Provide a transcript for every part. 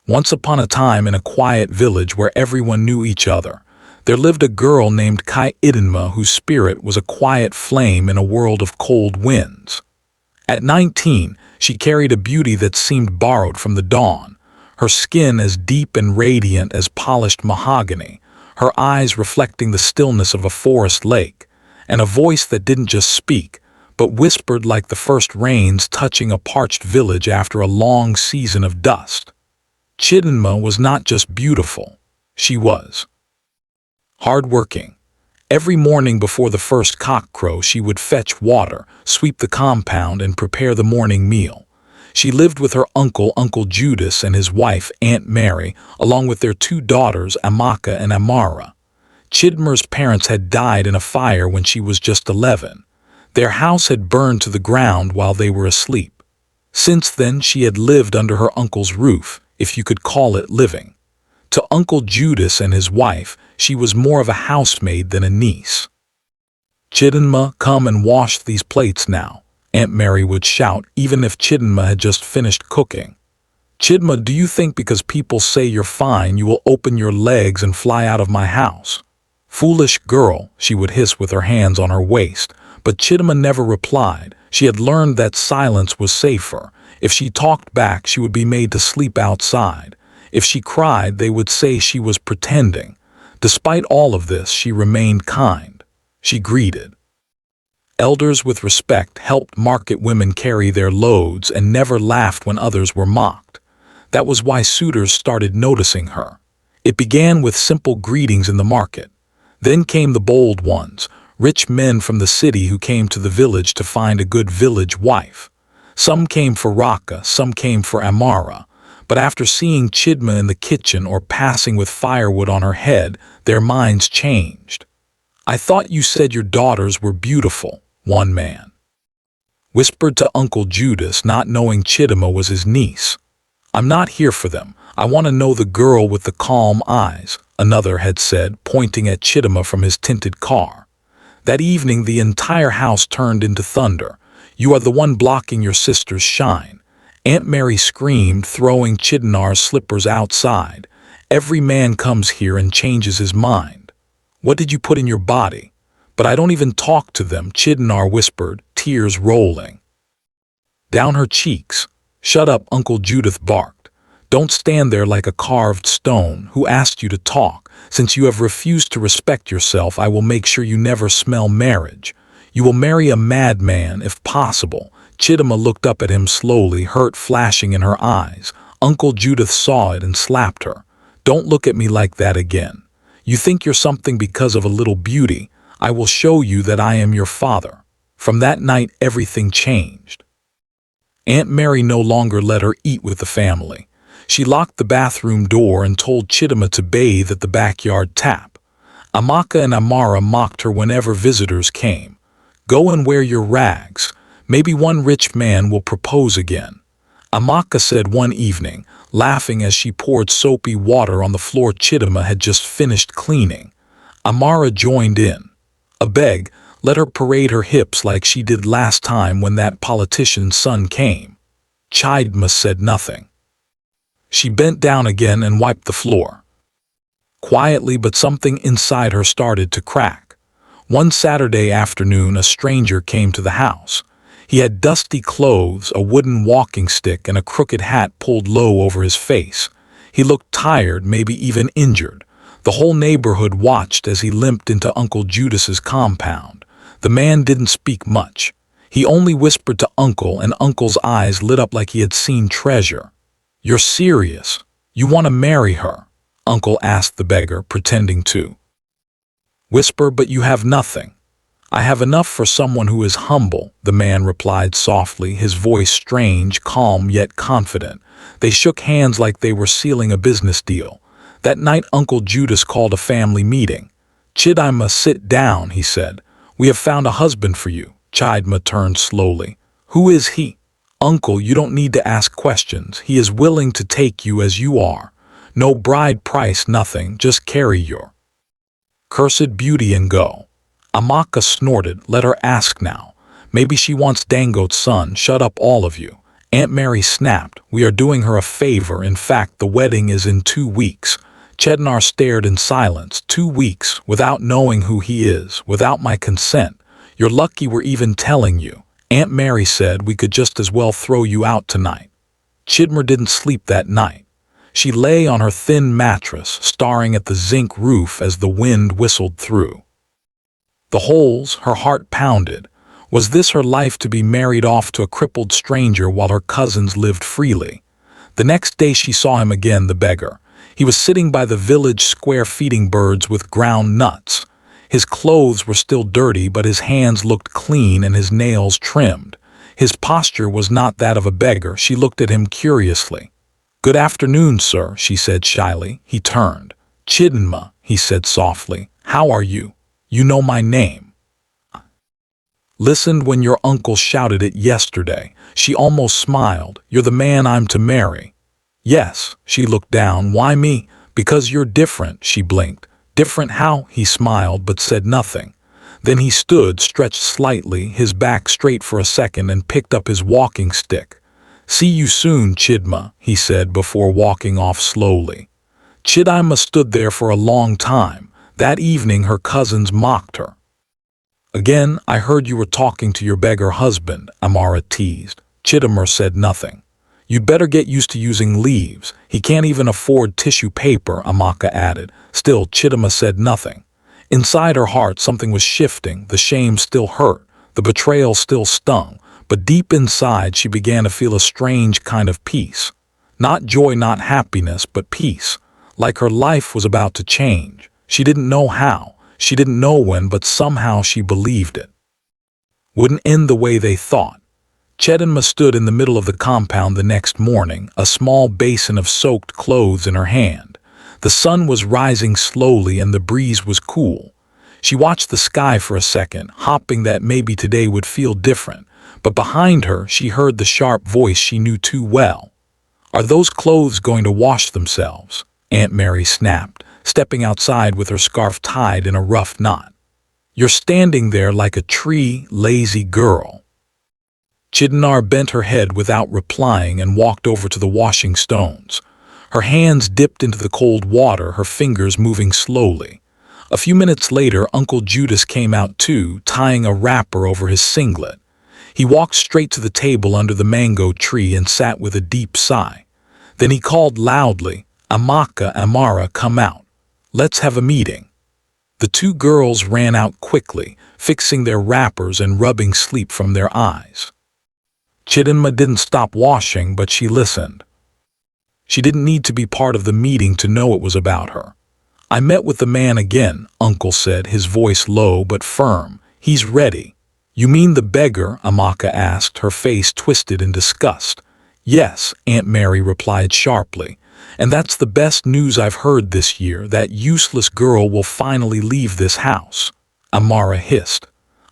Once upon a time in a quiet village where everyone knew each other, there lived a girl named Kai Idenma whose spirit was a quiet flame in a world of cold winds. At 19, she carried a beauty that seemed borrowed from the dawn, her skin as deep and radiant as polished mahogany, her eyes reflecting the stillness of a forest lake, and a voice that didn't just speak, but whispered like the first rains touching a parched village after a long season of dust. Chidinma was not just beautiful, she was hardworking. Every morning before the first cockcrow she would fetch water, sweep the compound, and prepare the morning meal. She lived with her uncle, Uncle Judas, and his wife, Aunt Mary, along with their two daughters, Amaka and Amara. Chidmer's parents had died in a fire when she was just 11. Their house had burned to the ground while they were asleep. Since then she had lived under her uncle's roof, if you could call it living. To Uncle Judas and his wife, she was more of a housemaid than a niece. "Chidinma, come and wash these plates now," Aunt Mary would shout, even if Chidinma had just finished cooking. "Chidinma, do you think because people say you're fine you will open your legs and fly out of my house?" "Foolish girl," she would hiss with her hands on her waist, but Chidinma never replied. She had learned that silence was safer. If she talked back, she would be made to sleep outside. If she cried, they would say she was pretending. Despite all of this, she remained kind. She greeted elders with respect, helped market women carry their loads, and never laughed when others were mocked. That was why suitors started noticing her. It began with simple greetings in the market. Then came the bold ones, rich men from the city who came to the village to find a good village wife. Some came for Raka, some came for Amara. But after seeing Chidma in the kitchen or passing with firewood on her head, their minds changed. "I thought you said your daughters were beautiful," one man whispered to Uncle Judas, not knowing Chidima was his niece. "I'm not here for them. I want to know the girl with the calm eyes," another had said, pointing at Chidima from his tinted car. That evening the entire house turned into thunder. "You are the one blocking your sister's shine." Aunt Mary screamed, throwing Chidinar's slippers outside. "Every man comes here and changes his mind. What did you put in your body?" "But I don't even talk to them," Chidinar whispered, tears rolling down her cheeks. "Shut up," Uncle Judith barked. "Don't stand there like a carved stone. Who asked you to talk? Since you have refused to respect yourself, I will make sure you never smell marriage. You will marry a madman if possible." Chidima looked up at him slowly, hurt flashing in her eyes. Uncle Judith saw it and slapped her. "Don't look at me like that again. You think you're something because of a little beauty. I will show you that I am your father." From that night, everything changed. Aunt Mary no longer let her eat with the family. She locked the bathroom door and told Chidima to bathe at the backyard tap. Amaka and Amara mocked her whenever visitors came. "Go and wear your rags. Maybe one rich man will propose again," Amaka said one evening, laughing as she poured soapy water on the floor Chidima had just finished cleaning. Amara joined in. "Abeg, let her parade her hips like she did last time when that politician's son came." Chidima said nothing. She bent down again and wiped the floor. Quietly, but something inside her started to crack. One Saturday afternoon, a stranger came to the house. He had dusty clothes, a wooden walking stick, and a crooked hat pulled low over his face. He looked tired, maybe even injured. The whole neighborhood watched as he limped into Uncle Judas's compound. The man didn't speak much. He only whispered to Uncle, and Uncle's eyes lit up like he had seen treasure. "You're serious? You want to marry her?" Uncle asked the beggar, pretending to whisper. "But you have nothing." "I have enough for someone who is humble," the man replied softly, his voice strange, calm yet confident. They shook hands like they were sealing a business deal. That night Uncle Judas called a family meeting. "Chidima, sit down," he said. "We have found a husband for you." Chidima turned slowly. "Who is he?" "Uncle, you don't need to ask questions. He is willing to take you as you are. No bride price, nothing, just carry your cursed beauty and go." Amaka snorted. "Let her ask now. Maybe she wants Dangote's son." "Shut up, all of you," Aunt Mary snapped. We are doing her a favor. In fact, the wedding is in 2 weeks. Chednar stared in silence. 2 weeks, without knowing who he is, without my consent. You're lucky we're even telling you. Aunt Mary said we could just as well throw you out tonight. Chidmer didn't sleep that night. She lay on her thin mattress, staring at the zinc roof as the wind whistled through the holes. Her heart pounded. Was this her life, to be married off to a crippled stranger while her cousins lived freely? The next day she saw him again, the beggar. He was sitting by the village square feeding birds with ground nuts. His clothes were still dirty, but his hands looked clean and his nails trimmed. His posture was not that of a beggar. She looked at him curiously. "Good afternoon, sir," she said shyly. He turned. "Chidinma," he said softly. "How are you? You know my name." "Listened when your uncle shouted it yesterday." She almost smiled. "You're the man I'm to marry." "Yes." She looked down. "Why me?" "Because you're different." She blinked. "Different how?" He smiled but said nothing. Then he stood, stretched slightly, his back straight for a second, and picked up his walking stick. "See you soon, Chidma," he said before walking off slowly. Chidima stood there for a long time. That evening her cousins mocked her. "Again, I heard you were talking to your beggar husband," Amara teased. Chidamar said nothing. "You'd better get used to using leaves. He can't even afford tissue paper," Amaka added. Still, Chidima said nothing. Inside her heart something was shifting. The shame still hurt. The betrayal still stung. But deep inside she began to feel a strange kind of peace. Not joy, not happiness, but peace. Like her life was about to change. She didn't know how. She didn't know when, but somehow she believed it wouldn't end the way they thought. Chedinma stood in the middle of the compound the next morning, a small basin of soaked clothes in her hand. The sun was rising slowly and the breeze was cool. She watched the sky for a second, hoping that maybe today would feel different. But behind her, she heard the sharp voice she knew too well. "Are those clothes going to wash themselves?" Aunt Mary snapped, stepping outside with her scarf tied in a rough knot. "You're standing there like a tree, lazy girl." Chidinar bent her head without replying and walked over to the washing stones. Her hands dipped into the cold water, her fingers moving slowly. A few minutes later, Uncle Judas came out too, tying a wrapper over his singlet. He walked straight to the table under the mango tree and sat with a deep sigh. Then he called loudly, "Amaka, Amara, come out. Let's have a meeting." The two girls ran out quickly, fixing their wrappers and rubbing sleep from their eyes. Chidinma didn't stop washing, but she listened. She didn't need to be part of the meeting to know it was about her. "I met with the man again," Uncle said, his voice low but firm. "He's ready." "You mean the beggar?" Amaka asked, her face twisted in disgust. "Yes," Aunt Mary replied sharply. "And that's the best news I've heard this year. That useless girl will finally leave this house." Amara hissed.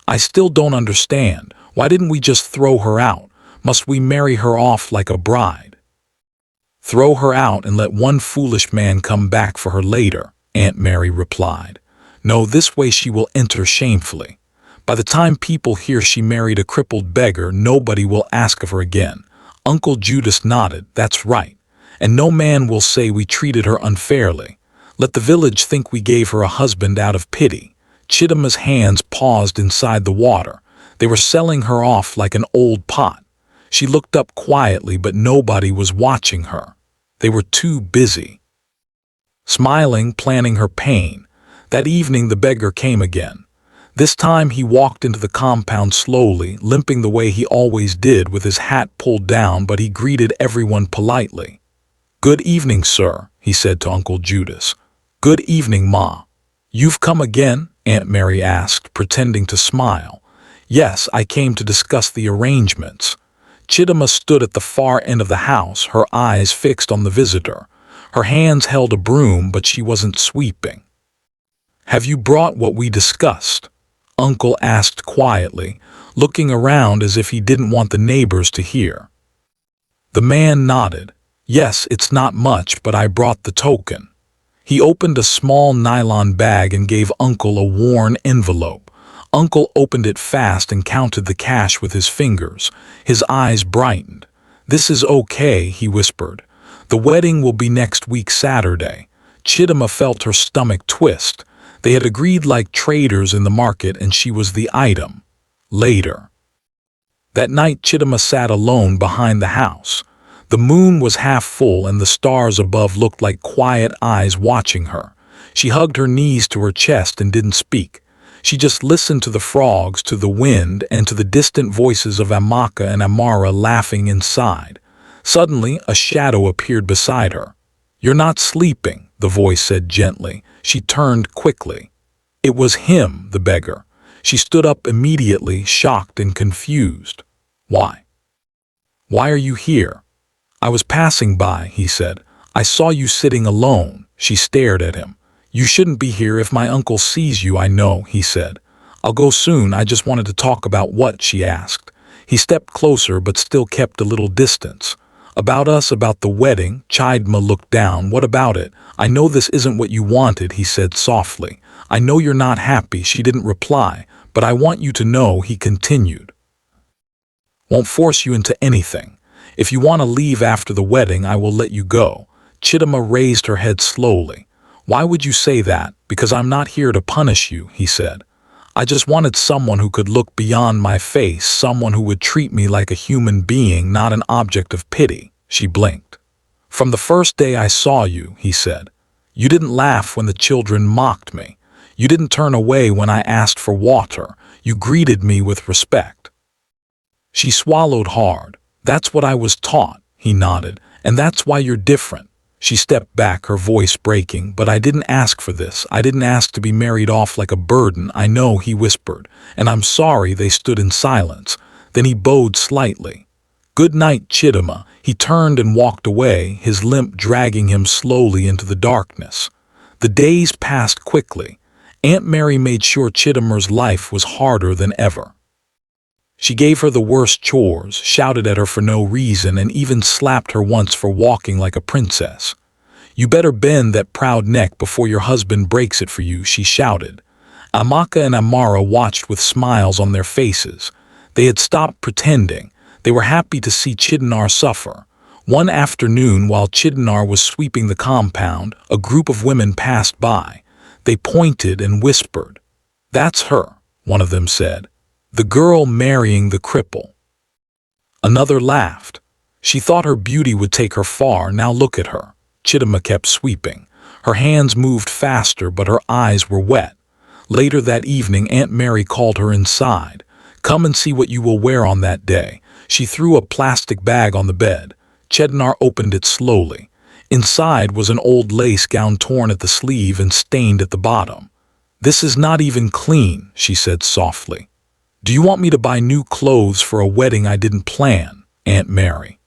"I still don't understand. Why didn't we just throw her out? Must we marry her off like a bride?" "Throw her out and let one foolish man come back for her later," Aunt Mary replied. "No, this way she will enter shamefully. By the time people hear she married a crippled beggar, nobody will ask of her again." Uncle Judas nodded. "That's right. And no man will say we treated her unfairly. Let the village think we gave her a husband out of pity." Chidima's hands paused inside the water. They were selling her off like an old pot. She looked up quietly, but nobody was watching her. They were too busy smiling, planning her pain. That evening the beggar came again. This time he walked into the compound slowly, limping the way he always did with his hat pulled down, but he greeted everyone politely. "Good evening, sir," he said to Uncle Judas. "Good evening, Ma." "You've come again?" Aunt Mary asked, pretending to smile. "Yes, I came to discuss the arrangements." Chidima stood at the far end of the house, her eyes fixed on the visitor. Her hands held a broom, but she wasn't sweeping. "Have you brought what we discussed?" Uncle asked quietly, looking around as if he didn't want the neighbors to hear. The man nodded. "Yes, it's not much, but I brought the token." He opened a small nylon bag and gave Uncle a worn envelope. Uncle opened it fast and counted the cash with his fingers. His eyes brightened. "This is okay," he whispered. "The wedding will be next week Saturday." Chidima felt her stomach twist. They had agreed like traders in the market, and she was the item. Later. That night Chidima sat alone behind the house. The moon was half full and the stars above looked like quiet eyes watching her. She hugged her knees to her chest and didn't speak. She just listened to the frogs, to the wind, and to the distant voices of Amaka and Amara laughing inside. Suddenly, a shadow appeared beside her. "You're not sleeping," the voice said gently. She turned quickly. It was him, the beggar. She stood up immediately, shocked and confused. "Why? Why are you here?" "I was passing by," he said. "I saw you sitting alone." She stared at him. "You shouldn't be here if my uncle sees you." "I know," he said. "I'll go soon. I just wanted to talk." "About what?" she asked. He stepped closer but still kept a little distance. "About us, about the wedding." Chidima looked down. "What about it?" "I know this isn't what you wanted," he said softly. "I know you're not happy." She didn't reply. "But I want you to know," he continued. "Won't force you into anything. If you want to leave after the wedding, I will let you go." Chidima raised her head slowly. "Why would you say that?" "Because I'm not here to punish you," he said. "I just wanted someone who could look beyond my face, someone who would treat me like a human being, not an object of pity." She blinked. "From the first day I saw you," he said. "You didn't laugh when the children mocked me. You didn't turn away when I asked for water. You greeted me with respect." She swallowed hard. "That's what I was taught," he nodded, "and that's why you're different." She stepped back, her voice breaking. "But I didn't ask for this. I didn't ask to be married off like a burden." "I know," he whispered, "and I'm sorry." They stood in silence. Then he bowed slightly. "Good night, Chidima." He turned and walked away, his limp dragging him slowly into the darkness. The days passed quickly. Aunt Mary made sure Chidima's life was harder than ever. She gave her the worst chores, shouted at her for no reason, and even slapped her once for walking like a princess. "You better bend that proud neck before your husband breaks it for you," she shouted. Amaka and Amara watched with smiles on their faces. They had stopped pretending. They were happy to see Chidinar suffer. One afternoon, while Chidinar was sweeping the compound, a group of women passed by. They pointed and whispered. "That's her," one of them said. "The girl marrying the cripple." Another laughed. "She thought her beauty would take her far. Now look at her." Chidima kept sweeping. Her hands moved faster, but her eyes were wet. Later that evening, Aunt Mary called her inside. "Come and see what you will wear on that day." She threw a plastic bag on the bed. Chidnar opened it slowly. Inside was an old lace gown, torn at the sleeve and stained at the bottom. "This is not even clean," she said softly. "Do you want me to buy new clothes for a wedding I didn't plan?" Aunt Mary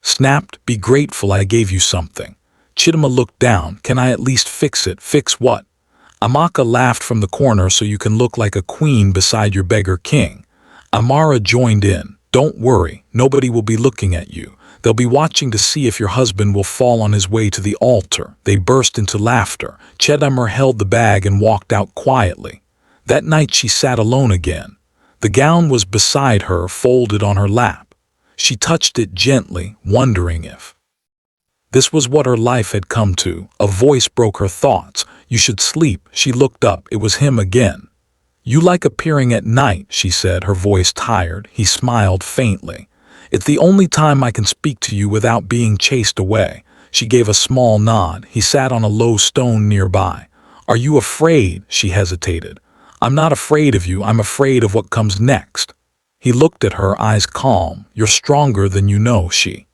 snapped. "Be grateful I gave you something." Chidima looked down. "Can I at least fix it?" "Fix what?" Amaka laughed from the corner. "So you can look like a queen beside your beggar king." Amara joined in. "Don't worry, nobody will be looking at you. They'll be watching to see if your husband will fall on his way to the altar." They burst into laughter. Chidima held the bag and walked out quietly. That night she sat alone again. The gown was beside her, folded on her lap. She touched it gently, wondering if this was what her life had come to. A voice broke her thoughts. "You should sleep." She looked up. It was him again. "You like appearing at night," she said, her voice tired. He smiled faintly. "It's the only time I can speak to you without being chased away." She gave a small nod. He sat on a low stone nearby. "Are you afraid?" She hesitated. "I'm not afraid of you. I'm afraid of what comes next." He looked at her, eyes calm. "You're stronger than you know." She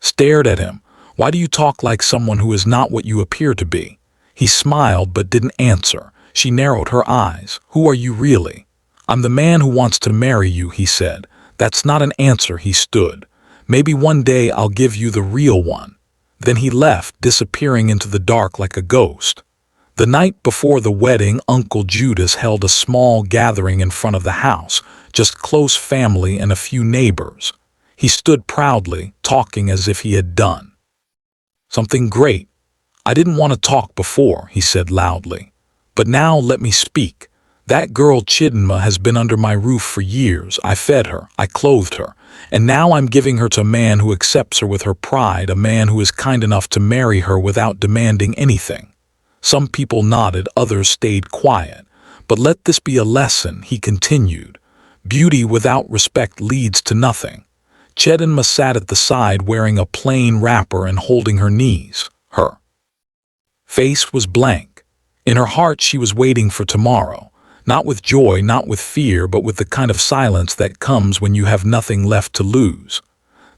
stared at him. "Why do you talk like someone who is not what you appear to be?" He smiled but didn't answer. She narrowed her eyes. "Who are you really?" "I'm the man who wants to marry you," he said. "That's not an answer." He stood. "Maybe one day I'll give you the real one." Then he left, disappearing into the dark like a ghost. The night before the wedding, Uncle Judas held a small gathering in front of the house, just close family and a few neighbors. He stood proudly, talking as if he had done something great. "I didn't want to talk before," he said loudly. "But now let me speak. That girl Chidinma has been under my roof for years. I fed her, I clothed her, and now I'm giving her to a man who accepts her with her pride, a man who is kind enough to marry her without demanding anything. Some people nodded, others stayed quiet. But let this be a lesson, he continued. Beauty without respect leads to nothing. Chidinma sat at the side wearing a plain wrapper and holding her knees. Her face was blank. In her heart she was waiting for tomorrow. Not with joy, not with fear, but with the kind of silence that comes when you have nothing left to lose.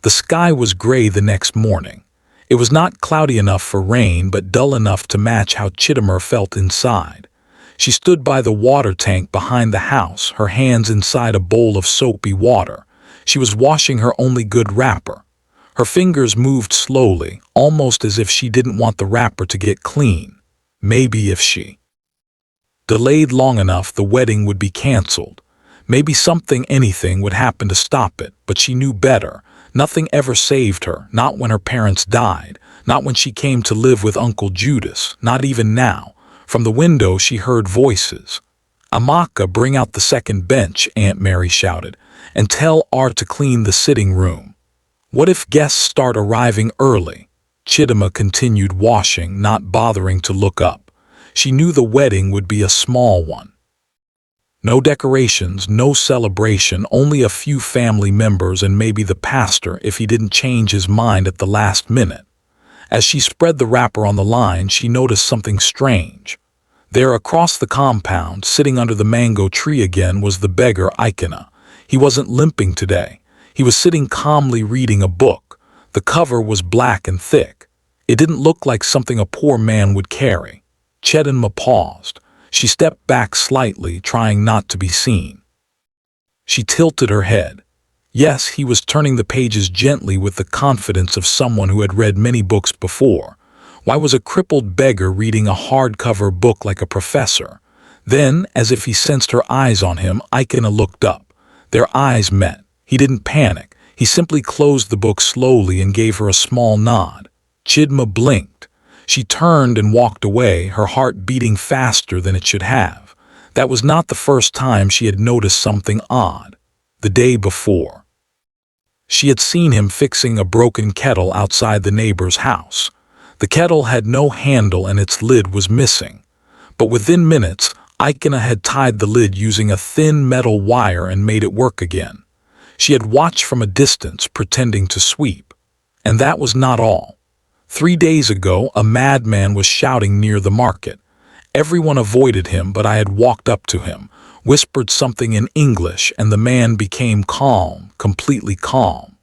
The sky was gray the next morning. It was not cloudy enough for rain, but dull enough to match how Chidinma felt inside. She stood by the water tank behind the house, her hands inside a bowl of soapy water. She was washing her only good wrapper. Her fingers moved slowly, almost as if she didn't want the wrapper to get clean. Maybe if she delayed long enough, the wedding would be canceled. Maybe anything would happen to stop it, but she knew better. Nothing ever saved her, not when her parents died, not when she came to live with Uncle Judas, not even now. From the window she heard voices. "Amaka, bring out the second bench," Aunt Mary shouted, "and tell R to clean the sitting room." What if guests start arriving early? Chidinma continued washing, not bothering to look up. She knew the wedding would be a small one. No decorations, no celebration, only a few family members and maybe the pastor if he didn't change his mind at the last minute. As she spread the wrapper on the line, she noticed something strange. There across the compound, sitting under the mango tree again, was the beggar Ikena. He wasn't limping today. He was sitting calmly reading a book. The cover was black and thick. It didn't look like something a poor man would carry. Chidinma paused. She stepped back slightly, trying not to be seen. She tilted her head. Yes, he was turning the pages gently with the confidence of someone who had read many books before. Why was a crippled beggar reading a hardcover book like a professor? Then, as if he sensed her eyes on him, Ikena looked up. Their eyes met. He didn't panic. He simply closed the book slowly and gave her a small nod. Chidinma blinked. She turned and walked away, her heart beating faster than it should have. That was not the first time she had noticed something odd. The day before, she had seen him fixing a broken kettle outside the neighbor's house. The kettle had no handle and its lid was missing. But within minutes, Ikena had tied the lid using a thin metal wire and made it work again. She had watched from a distance, pretending to sweep. And that was not all. 3 days ago, a madman was shouting near the market. Everyone avoided him, but I had walked up to him, whispered something in English, and the man became calm, completely calm.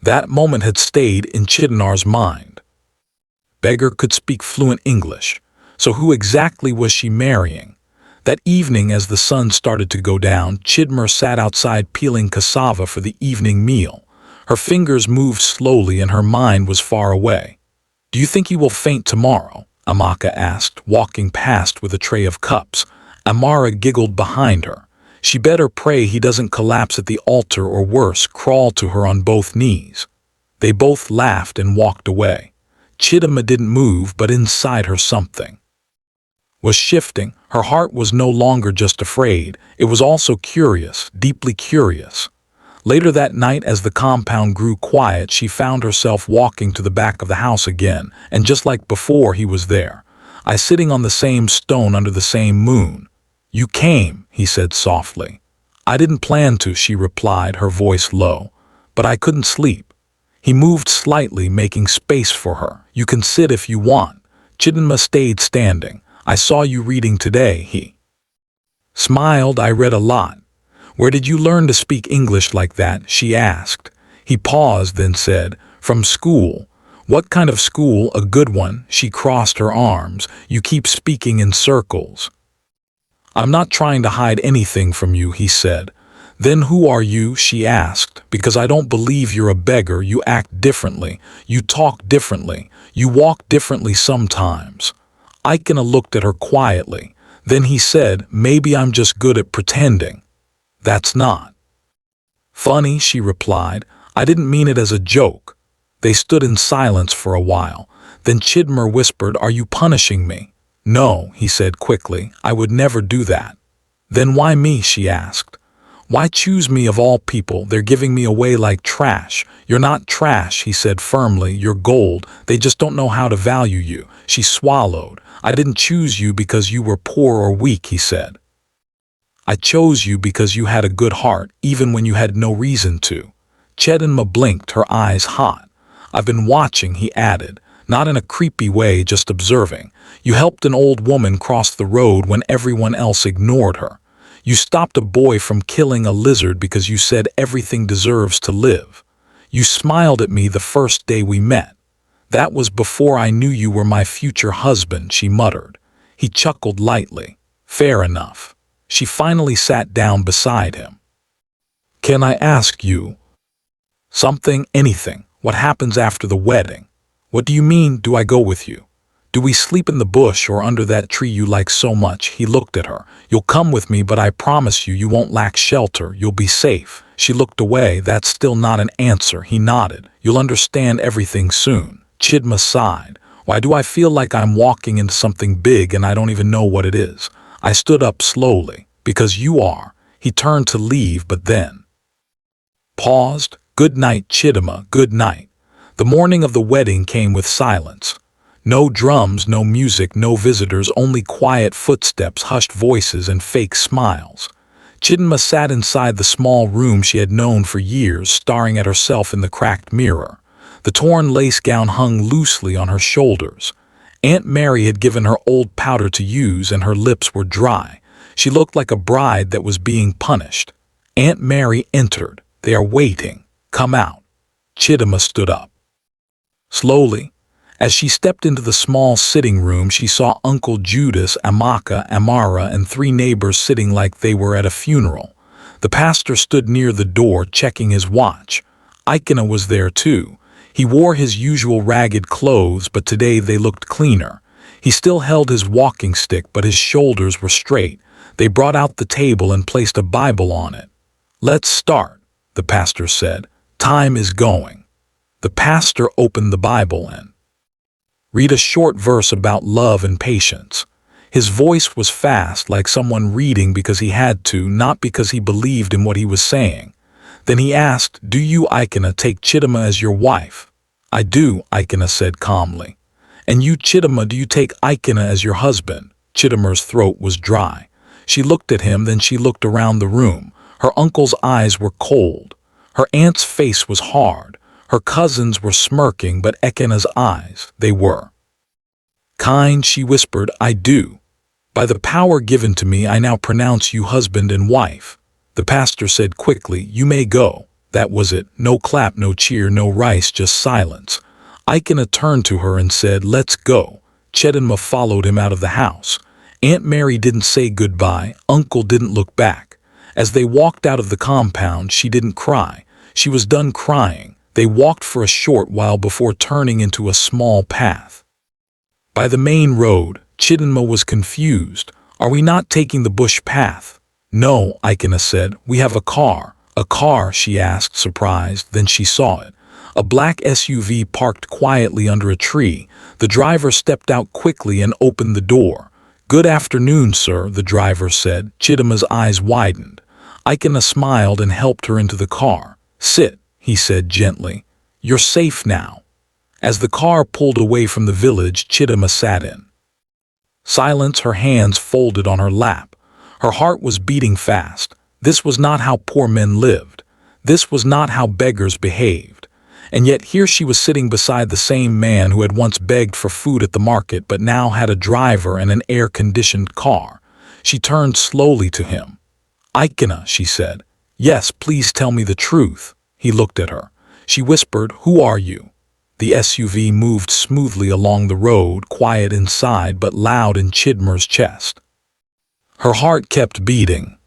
That moment had stayed in Chidinar's mind. Beggar could speak fluent English, so who exactly was she marrying? That evening, as the sun started to go down, Chidinma sat outside peeling cassava for the evening meal. Her fingers moved slowly and her mind was far away. "Do you think he will faint tomorrow?" Amaka asked, walking past with a tray of cups. Amara giggled behind her. She better pray he doesn't collapse at the altar or worse, crawl to her on both knees. They both laughed and walked away. Chidinma didn't move, but inside her something was shifting. Her heart was no longer just afraid, it was also curious, deeply curious. Later that night, as the compound grew quiet, she found herself walking to the back of the house again, and just like before, he was there. I sitting on the same stone under the same moon. "You came," he said softly. "I didn't plan to," she replied, her voice low, "but I couldn't sleep." He moved slightly, making space for her. "You can sit if you want." Chidinma stayed standing. "I saw you reading today," he smiled. "I read a lot." "Where did you learn to speak English like that?" she asked. He paused, then said, "From school." "What kind of school?" "A good one." She crossed her arms. "You keep speaking in circles." "I'm not trying to hide anything from you," he said. "Then who are you?" she asked. "Because I don't believe you're a beggar. You act differently. You talk differently. You walk differently sometimes." Ikena looked at her quietly. Then he said, "Maybe I'm just good at pretending." "That's not funny," she replied. "I didn't mean it as a joke." They stood in silence for a while. Then Chidinma whispered, "Are you punishing me?" "No," he said quickly. "I would never do that." Then why me, she asked. Why choose me of all people? They're giving me away like trash. You're not trash, he said firmly. You're gold. They just don't know how to value you. She swallowed. I didn't choose you because you were poor or weak, he said. I chose you because you had a good heart, even when you had no reason to. Chidinma blinked, her eyes hot. I've been watching, he added, not in a creepy way, just observing. You helped an old woman cross the road when everyone else ignored her. You stopped a boy from killing a lizard because you said everything deserves to live. You smiled at me the first day we met. That was before I knew you were my future husband, she muttered. He chuckled lightly. Fair enough. She finally sat down beside him. Can I ask you something, anything? What happens after the wedding? What do you mean, do I go with you? Do we sleep in the bush or under that tree you like so much? He looked at her. You'll come with me, but I promise you, you won't lack shelter. You'll be safe. She looked away. That's still not an answer. He nodded. You'll understand everything soon. Chidinma sighed. Why do I feel like I'm walking into something big and I don't even know what it is? I stood up slowly. Because you are. He turned to leave, but then paused. Good night, Chidinma. Good night. The morning of the wedding came with silence. No drums, no music, no visitors, only quiet footsteps, hushed voices, and fake smiles. Chidinma sat inside the small room she had known for years, staring at herself in the cracked mirror. The torn lace gown hung loosely on her shoulders. Aunt Mary had given her old powder to use, and her lips were dry. She looked like a bride that was being punished. Aunt Mary entered. They are waiting. Come out. Chidinma stood up. Slowly, as she stepped into the small sitting room, she saw Uncle Judas, Amaka, Amara, and 3 neighbors sitting like they were at a funeral. The pastor stood near the door, checking his watch. Ikena was there too. He wore his usual ragged clothes, but today they looked cleaner. He still held his walking stick, but his shoulders were straight. They brought out the table and placed a Bible on it. Let's start, the pastor said. Time is going. The pastor opened the Bible and read a short verse about love and patience. His voice was fast, like someone reading because he had to, not because he believed in what he was saying. Then he asked, Do you, Ikena, take Chidinma as your wife? I do, Ikena said calmly. And you, Chidinma, do you take Ikena as your husband? Chidinma's throat was dry. She looked at him, then she looked around the room. Her uncle's eyes were cold. Her aunt's face was hard. Her cousins were smirking, but Ikena's eyes, they were kind. She whispered, I do. By the power given to me, I now pronounce you husband and wife. The pastor said quickly, You may go. That was it. No clap, no cheer, no rice, just silence. Ikena turned to her and said, Let's go. Chidinma followed him out of the house. Aunt Mary didn't say goodbye. Uncle didn't look back. As they walked out of the compound, she didn't cry. She was done crying. They walked for a short while before turning into a small path. By the main road, Chidinma was confused. Are we not taking the bush path? No, Ikena said. We have a car. A car, she asked, surprised. Then she saw it. A black SUV parked quietly under a tree. The driver stepped out quickly and opened the door. Good afternoon, sir, the driver said. Chidinma's eyes widened. Ikena smiled and helped her into the car. Sit, he said gently. You're safe now. As the car pulled away from the village, Chidinma sat in silence, her hands folded on her lap. Her heart was beating fast. This was not how poor men lived. This was not how beggars behaved. And yet here she was sitting beside the same man who had once begged for food at the market but now had a driver and an air-conditioned car. She turned slowly to him. Ikena, she said. Yes, please tell me the truth. He looked at her. She whispered, Who are you? The SUV moved smoothly along the road, quiet inside but loud in Chidinma's chest. Her heart kept beating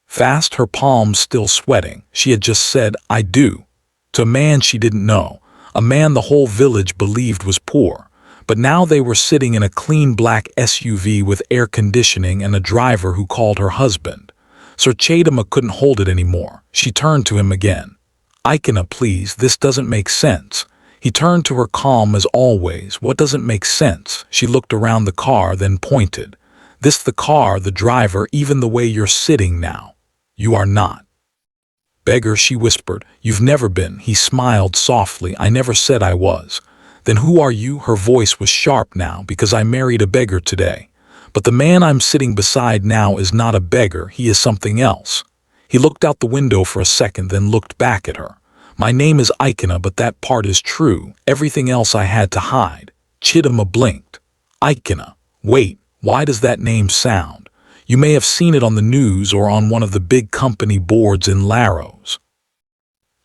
fast, her palms still sweating. She had just said, I do, to a man she didn't know, a man the whole village believed was poor. But now they were sitting in a clean black SUV with air conditioning and a driver who called her husband. Sir Chidinma couldn't hold it anymore. She turned to him again. Ikena, please, this doesn't make sense. He turned to her, calm as always. What doesn't make sense? She looked around the car, then pointed. This the car, the driver, even the way you're sitting now. You are not. Beggar, she whispered. You've never been. He smiled softly. I never said I was. Then who are you? Her voice was sharp now, because I married a beggar today. But the man I'm sitting beside now is not a beggar. He is something else. He looked out the window for a second, then looked back at her. My name is Ikena, but that part is true. Everything else I had to hide. Chidima blinked. Ikena. Wait, why does that name sound? You may have seen it on the news or on one of the big company boards in Laros.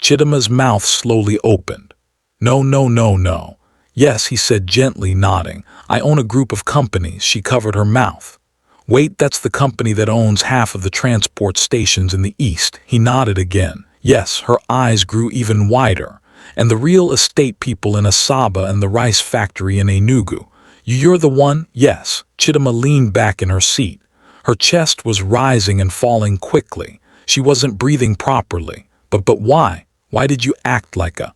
Chidima's mouth slowly opened. No, no, no, no. Yes, he said gently, nodding. I own a group of companies. She covered her mouth. Wait, that's the company that owns half of the transport stations in the east. He nodded again. Yes, her eyes grew even wider. And the real estate people in Asaba and the rice factory in Enugu. You're the one? Yes. Chidima leaned back in her seat. Her chest was rising and falling quickly. She wasn't breathing properly. But why? Why did you act like a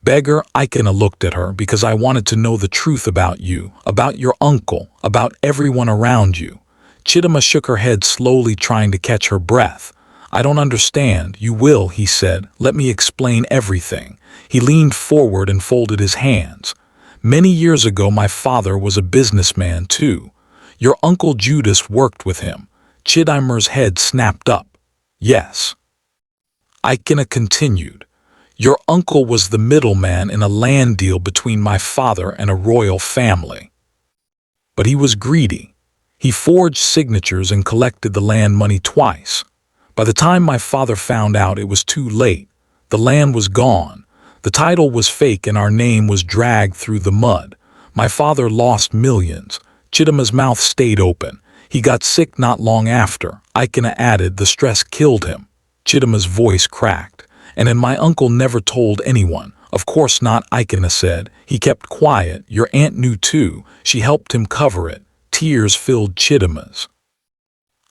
beggar? Ikena looked at her. Because I wanted to know the truth about you, about your uncle, about everyone around you. Chidima shook her head slowly, trying to catch her breath. I don't understand. You will, he said. Let me explain everything. He leaned forward and folded his hands. Many years ago, my father was a businessman too. Your uncle Judas worked with him. Chidimer's head snapped up. Yes. Ikena continued. Your uncle was the middleman in a land deal between my father and a royal family. But he was greedy. He forged signatures and collected the land money twice. By the time my father found out, it was too late. The land was gone. The title was fake and our name was dragged through the mud. My father lost millions. Chidima's mouth stayed open. He got sick not long after. Ikena added, the stress killed him. Chidima's voice cracked. And my uncle never told anyone. Of course not, Ikena said. He kept quiet. Your aunt knew too. She helped him cover it. Tears filled Chidima's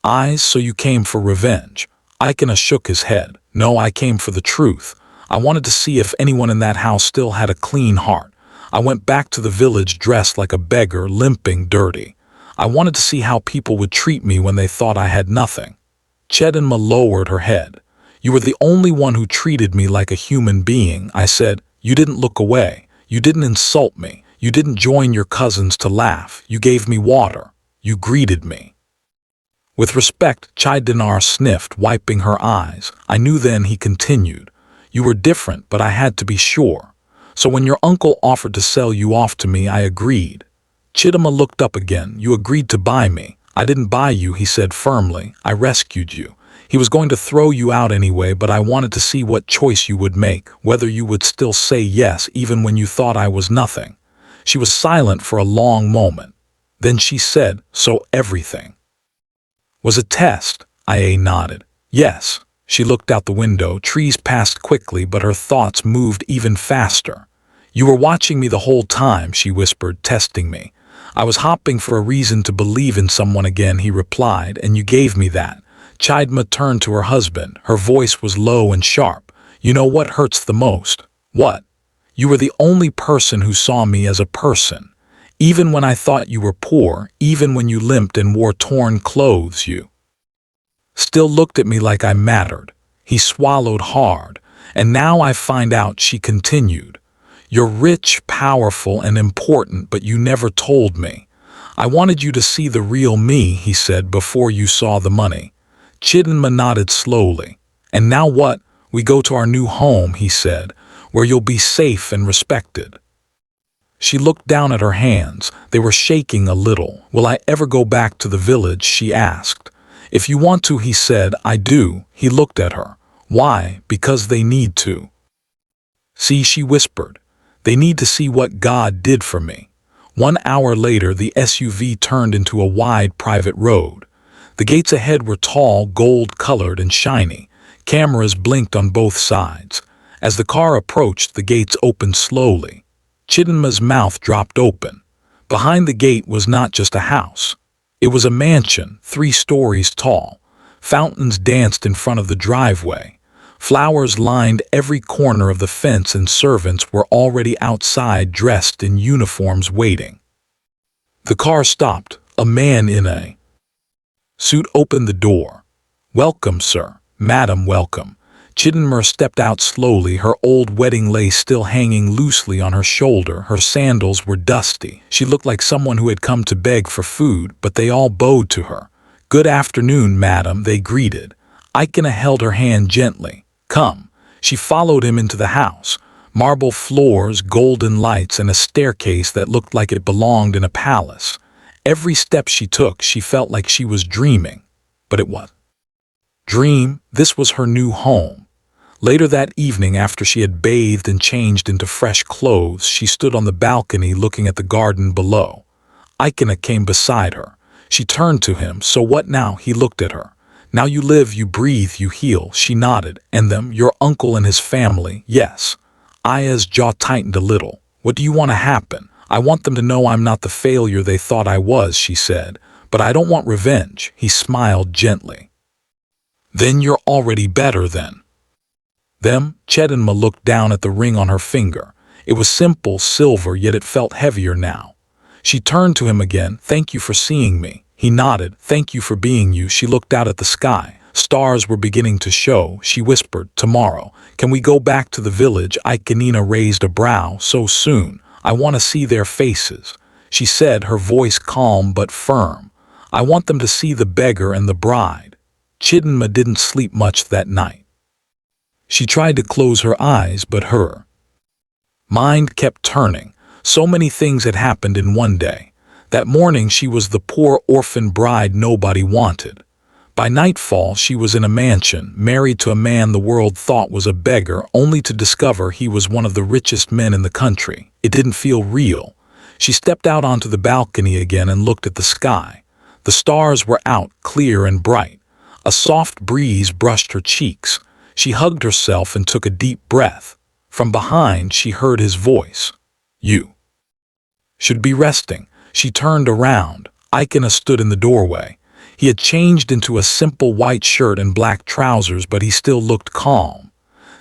eyes. So you came for revenge? Ikena shook his head. No, I came for the truth. I wanted to see if anyone in that house still had a clean heart. I went back to the village dressed like a beggar, limping, dirty. I wanted to see how people would treat me when they thought I had nothing. Chidinma lowered her head. You were the only one who treated me like a human being, I said. You didn't look away. You didn't insult me. You didn't join your cousins to laugh. You gave me water. You greeted me with respect. Chidinar sniffed, wiping her eyes. I knew then, he continued. You were different, but I had to be sure. So when your uncle offered to sell you off to me, I agreed. Chidima looked up again. You agreed to buy me. I didn't buy you, he said firmly. I rescued you. He was going to throw you out anyway, but I wanted to see what choice you would make, whether you would still say yes even when you thought I was nothing. She was silent for a long moment. Then she said, so everything was a test? Ia nodded. Yes. She looked out the window. Trees passed quickly, but her thoughts moved even faster. You were watching me the whole time, she whispered, testing me. I was hopping for a reason to believe in someone again, he replied, and you gave me that. Chidima turned to her husband. Her voice was low and sharp. You know what hurts the most? What? You were the only person who saw me as a person. Even when I thought you were poor, even when you limped and wore torn clothes, you still looked at me like I mattered. He swallowed hard. And now I find out, she continued. You're rich, powerful, and important, but you never told me. I wanted you to see the real me, he said, before you saw the money. Chidinma nodded slowly. And now what? We go to our new home, he said, where you'll be safe and respected. She looked down at her hands. They were shaking a little. Will I ever go back to the village? She asked. If you want to, he said. I do. He looked at her. Why? Because they need to. See, she whispered. They need to see what God did for me. 1 hour later, the SUV turned into a wide private road. The gates ahead were tall, gold-colored and shiny. Cameras blinked on both sides. As the car approached, the gates opened slowly. Chidinma's mouth dropped open. Behind the gate was not just a house. It was a mansion, 3 stories tall. Fountains danced in front of the driveway. Flowers lined every corner of the fence, and servants were already outside dressed in uniforms waiting. The car stopped. A man in a suit opened the door. "Welcome, sir. Madam, welcome." Chidinma stepped out slowly, her old wedding lace still hanging loosely on her shoulder. Her sandals were dusty. She looked like someone who had come to beg for food, but they all bowed to her. "Good afternoon, madam," they greeted. Ikena held her hand gently. "Come." She followed him into the house. Marble floors, golden lights, and a staircase that looked like it belonged in a palace. Every step she took, she felt like she was dreaming. But it was dream. This was her new home. Later that evening, after she had bathed and changed into fresh clothes, she stood on the balcony looking at the garden below. Ikena came beside her. She turned to him. "So what now?" He looked at her. "Now you live, you breathe, you heal." She nodded. "And them, your uncle and his family?" "Yes." Aya's jaw tightened a little. "What do you want to happen?" "I want them to know I'm not the failure they thought I was," she said. "But I don't want revenge." He smiled gently. "Then you're already better then." Them, Chidinma looked down at the ring on her finger. It was simple, silver, yet it felt heavier now. She turned to him again. "Thank you for seeing me." He nodded. "Thank you for being you." She looked out at the sky. Stars were beginning to show. She whispered, "Tomorrow. Can we go back to the village?" Ikenina raised a brow. "So soon? I want to see their faces." She said, her voice calm but firm. "I want them to see the beggar and the bride." Chidinma didn't sleep much that night. She tried to close her eyes, but her mind kept turning. So many things had happened in one day. That morning she was the poor orphan bride nobody wanted. By nightfall she was in a mansion, married to a man the world thought was a beggar, only to discover he was one of the richest men in the country. It didn't feel real. She stepped out onto the balcony again and looked at the sky. The stars were out, clear and bright. A soft breeze brushed her cheeks. She hugged herself and took a deep breath. From behind she heard his voice. "You should be resting." She turned around. Ikena stood in the doorway. He had changed into a simple white shirt and black trousers, but he still looked calm.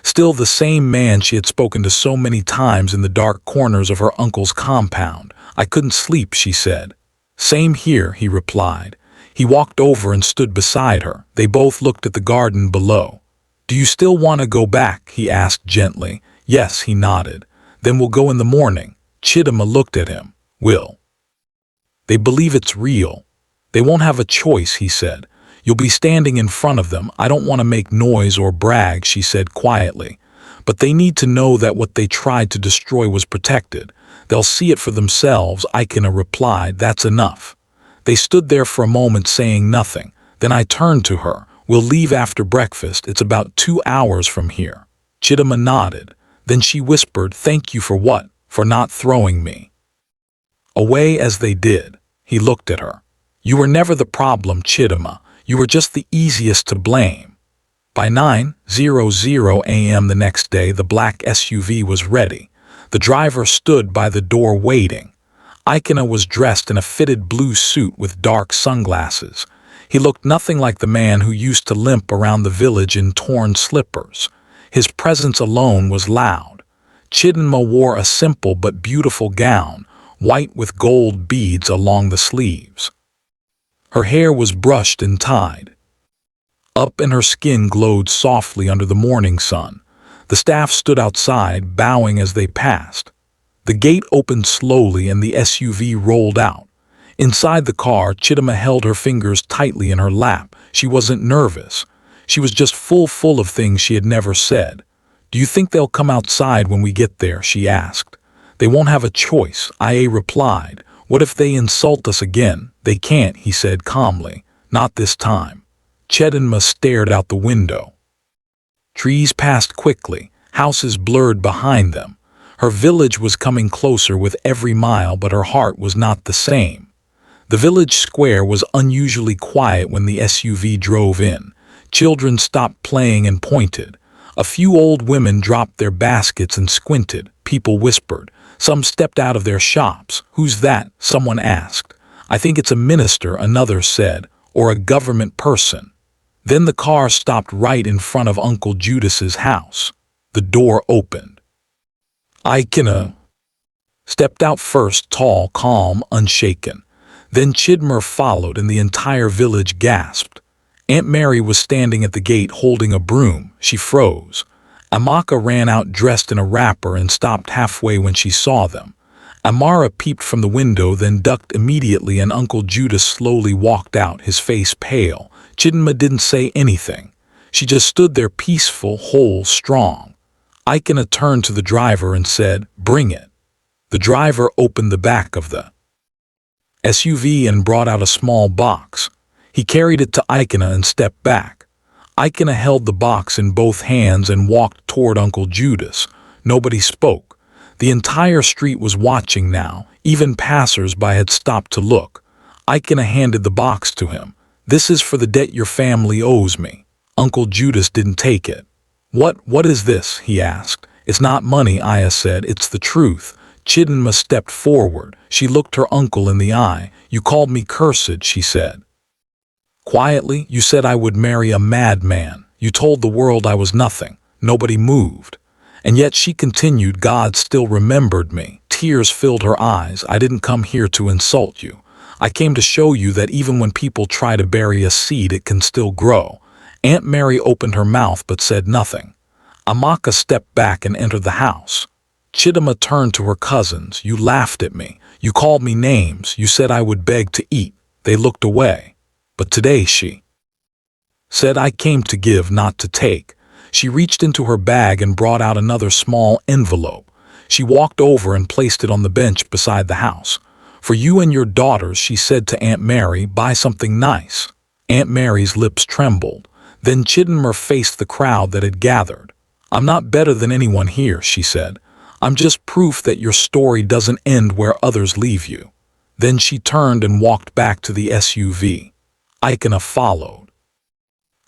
Still the same man she had spoken to so many times in the dark corners of her uncle's compound. "I couldn't sleep," she said. "Same here," he replied. He walked over and stood beside her. They both looked at the garden below. "Do you still want to go back?" he asked gently. "Yes," he nodded. "Then we'll go in the morning." Chidinma looked at him. "Will they believe it's real?" "They won't have a choice," he said. "You'll be standing in front of them." "I don't want to make noise or brag," she said quietly. "But they need to know that what they tried to destroy was protected. They'll see it for themselves," Ikena replied. "That's enough." They stood there for a moment saying nothing. Then I turned to her. "We'll leave after breakfast. It's about 2 hours from here." Chidinma nodded. Then she whispered, "Thank you for what?" "For not throwing me away as they did." He looked at her. "You were never the problem, Chidinma. You were just the easiest to blame." By 9:00 a.m. the next day, the black SUV was ready. The driver stood by the door waiting. Ikena was dressed in a fitted blue suit with dark sunglasses. He looked nothing like the man who used to limp around the village in torn slippers. His presence alone was loud. Chidinma wore a simple but beautiful gown, white with gold beads along the sleeves. Her hair was brushed and tied up, and her skin glowed softly under the morning sun. The staff stood outside, bowing as they passed. The gate opened slowly and the SUV rolled out. Inside the car, Chidinma held her fingers tightly in her lap. She wasn't nervous. She was just full of things she had never said. "Do you think they'll come outside when we get there?" she asked. "They won't have a choice," IA replied. "What if they insult us again?" "They can't," he said calmly. "Not this time." Chidinma stared out the window. Trees passed quickly, houses blurred behind them. Her village was coming closer with every mile, but her heart was not the same. The village square was unusually quiet when the SUV drove in. Children stopped playing and pointed. A few old women dropped their baskets and squinted. People whispered. Some stepped out of their shops. "Who's that?" someone asked. "I think it's a minister," another said, "or a government person." Then the car stopped right in front of Uncle Judas's house. The door opened. Ikena stepped out first, tall, calm, unshaken. Then Chidmer followed and the entire village gasped. Aunt Mary was standing at the gate holding a broom. She froze. Amaka ran out dressed in a wrapper and stopped halfway when she saw them. Amara peeped from the window, then ducked immediately, and Uncle Judas slowly walked out, his face pale. Chidinma didn't say anything. She just stood there, peaceful, whole, strong. Ikena turned to the driver and said, "Bring it." The driver opened the back of the SUV and brought out a small box. He carried it to Ikena and stepped back. Ikena held the box in both hands and walked toward Uncle Judas. Nobody spoke. The entire street was watching now. Even passers-by had stopped to look. Ikena handed the box to him. "This is for the debt your family owes me." Uncle Judas didn't take it. What is this?" he asked. "It's not money," Aya said. "It's the truth." Chidinma stepped forward. She looked her uncle in the eye. "You called me cursed," she said. Quietly, "You said I would marry a madman. You told the world I was nothing." Nobody moved. And yet she continued, "God still remembered me." Tears filled her eyes. "I didn't come here to insult you. I came to show you that even when people try to bury a seed, it can still grow." Aunt Mary opened her mouth but said nothing. Amaka stepped back and entered the house. Chidima turned to her cousins. "You laughed at me. You called me names. You said I would beg to eat." They looked away. "But today," she said, "I came to give, not to take." She reached into her bag and brought out another small envelope. She walked over and placed it on the bench beside the house. "For you and your daughters," she said to Aunt Mary, "buy something nice." Aunt Mary's lips trembled. Then Chidinma faced the crowd that had gathered. "I'm not better than anyone here," she said. "I'm just proof that your story doesn't end where others leave you." Then she turned and walked back to the SUV. Ikena followed.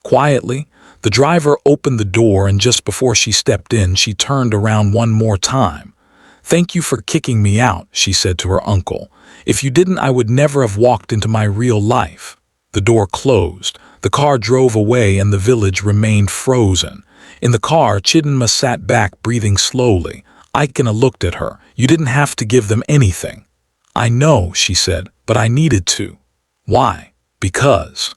Quietly, the driver opened the door, and just before she stepped in, she turned around one more time. "Thank you for kicking me out," she said to her uncle. "If you didn't, I would never have walked into my real life." The door closed. The car drove away and the village remained frozen. In the car, Chidinma sat back, breathing slowly. Ikena looked at her. "You didn't have to give them anything." "I know," she said, "but I needed to." "Why?" "Because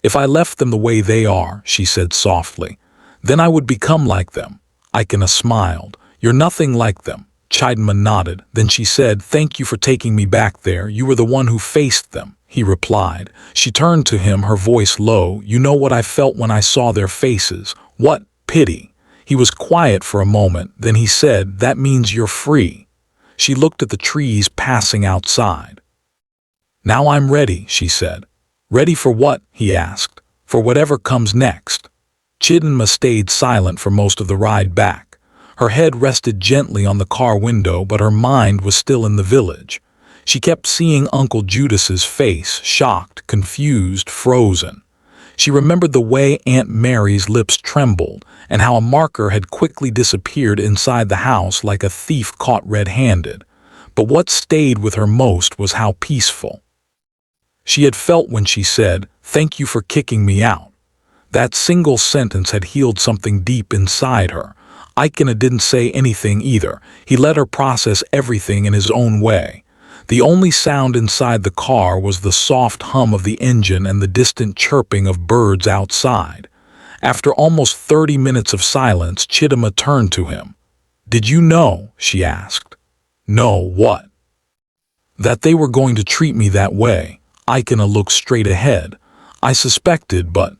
if I left them the way they are," she said softly, "then I would become like them." Ikena smiled. "You're nothing like them." Chidinma nodded. Then she said, "Thank you for taking me back there. You were the one who faced them." He replied. She turned to him, her voice low. "You know what I felt when I saw their faces." "What?" "Pity." He was quiet for a moment. Then he said, "That means you're free." She looked at the trees passing outside. "Now I'm ready," she said. "Ready for what?" he asked. "For whatever comes next." Chidinma stayed silent for most of the ride back. Her head rested gently on the car window, but her mind was still in the village. She kept seeing Uncle Judas's face, shocked, confused, frozen. She remembered the way Aunt Mary's lips trembled, and how a marker had quickly disappeared inside the house like a thief caught red-handed. But what stayed with her most was how peaceful she had felt when she said, "Thank you for kicking me out." That single sentence had healed something deep inside her. Ikena didn't say anything either. He let her process everything in his own way. The only sound inside the car was the soft hum of the engine and the distant chirping of birds outside. After almost 30 minutes of silence, Chidinma turned to him. "Did you know?" she asked. "No, what?" "That they were going to treat me that way." Ikena looked straight ahead. "I suspected, but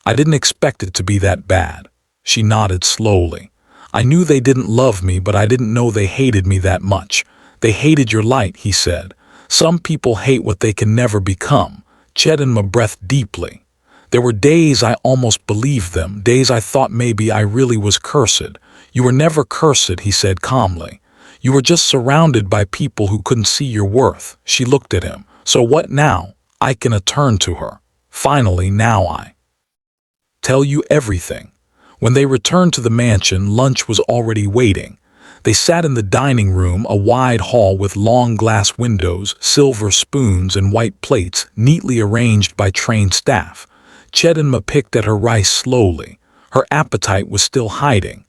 I didn't expect it to be that bad." She nodded slowly. "I knew they didn't love me, but I didn't know they hated me that much." "They hated your light," he said. "Some people hate what they can never become." Chidinma breathed deeply. "There were days I almost believed them, days I thought maybe I really was cursed." "You were never cursed," he said calmly. "You were just surrounded by people who couldn't see your worth." She looked at him. "So what now?" Ikena turned to her. "Finally, now I tell you everything." When they returned to the mansion, lunch was already waiting. They sat in the dining room, a wide hall with long glass windows, silver spoons and white plates neatly arranged by trained staff. Chidinma picked at her rice slowly. Her appetite was still hiding.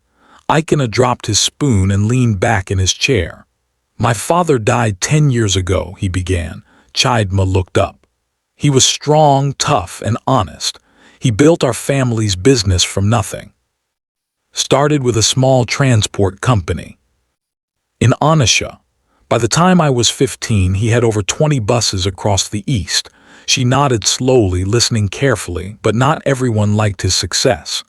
Ikena dropped his spoon and leaned back in his chair. "My father died 10 years ago," he began. Chidma looked up. He was strong, tough, and honest. He built our family's business from nothing. Started with a small transport company. In Anisha, by the time I was 15, he had over 20 buses across the east. She nodded slowly, listening carefully, but not everyone liked his success.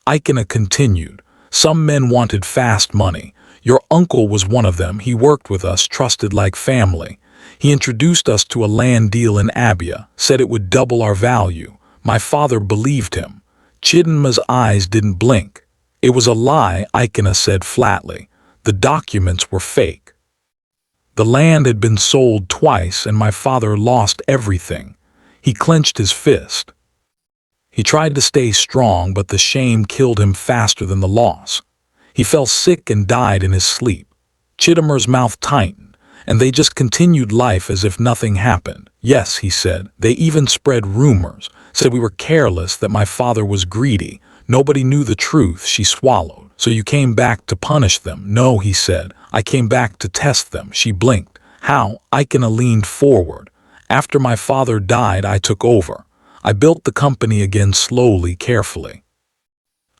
Aikina continued. Some men wanted fast money. Your uncle was one of them. He worked with us, trusted like family. He introduced us to a land deal in Abia, said it would double our value. My father believed him. Chidinma's eyes didn't blink. It was a lie, Aikina said flatly. The documents were fake. The land had been sold twice and my father lost everything. He clenched his fist. He tried to stay strong, but the shame killed him faster than the loss. He fell sick and died in his sleep. Chittimer's mouth tightened, and they just continued life as if nothing happened. Yes, he said, they even spread rumors, said we were careless, that my father was greedy. Nobody knew the truth. She swallowed. So you came back to punish them? No, he said, I came back to test them. She blinked. How? Aikina leaned forward. After my father died, I took over. I built the company again slowly, carefully.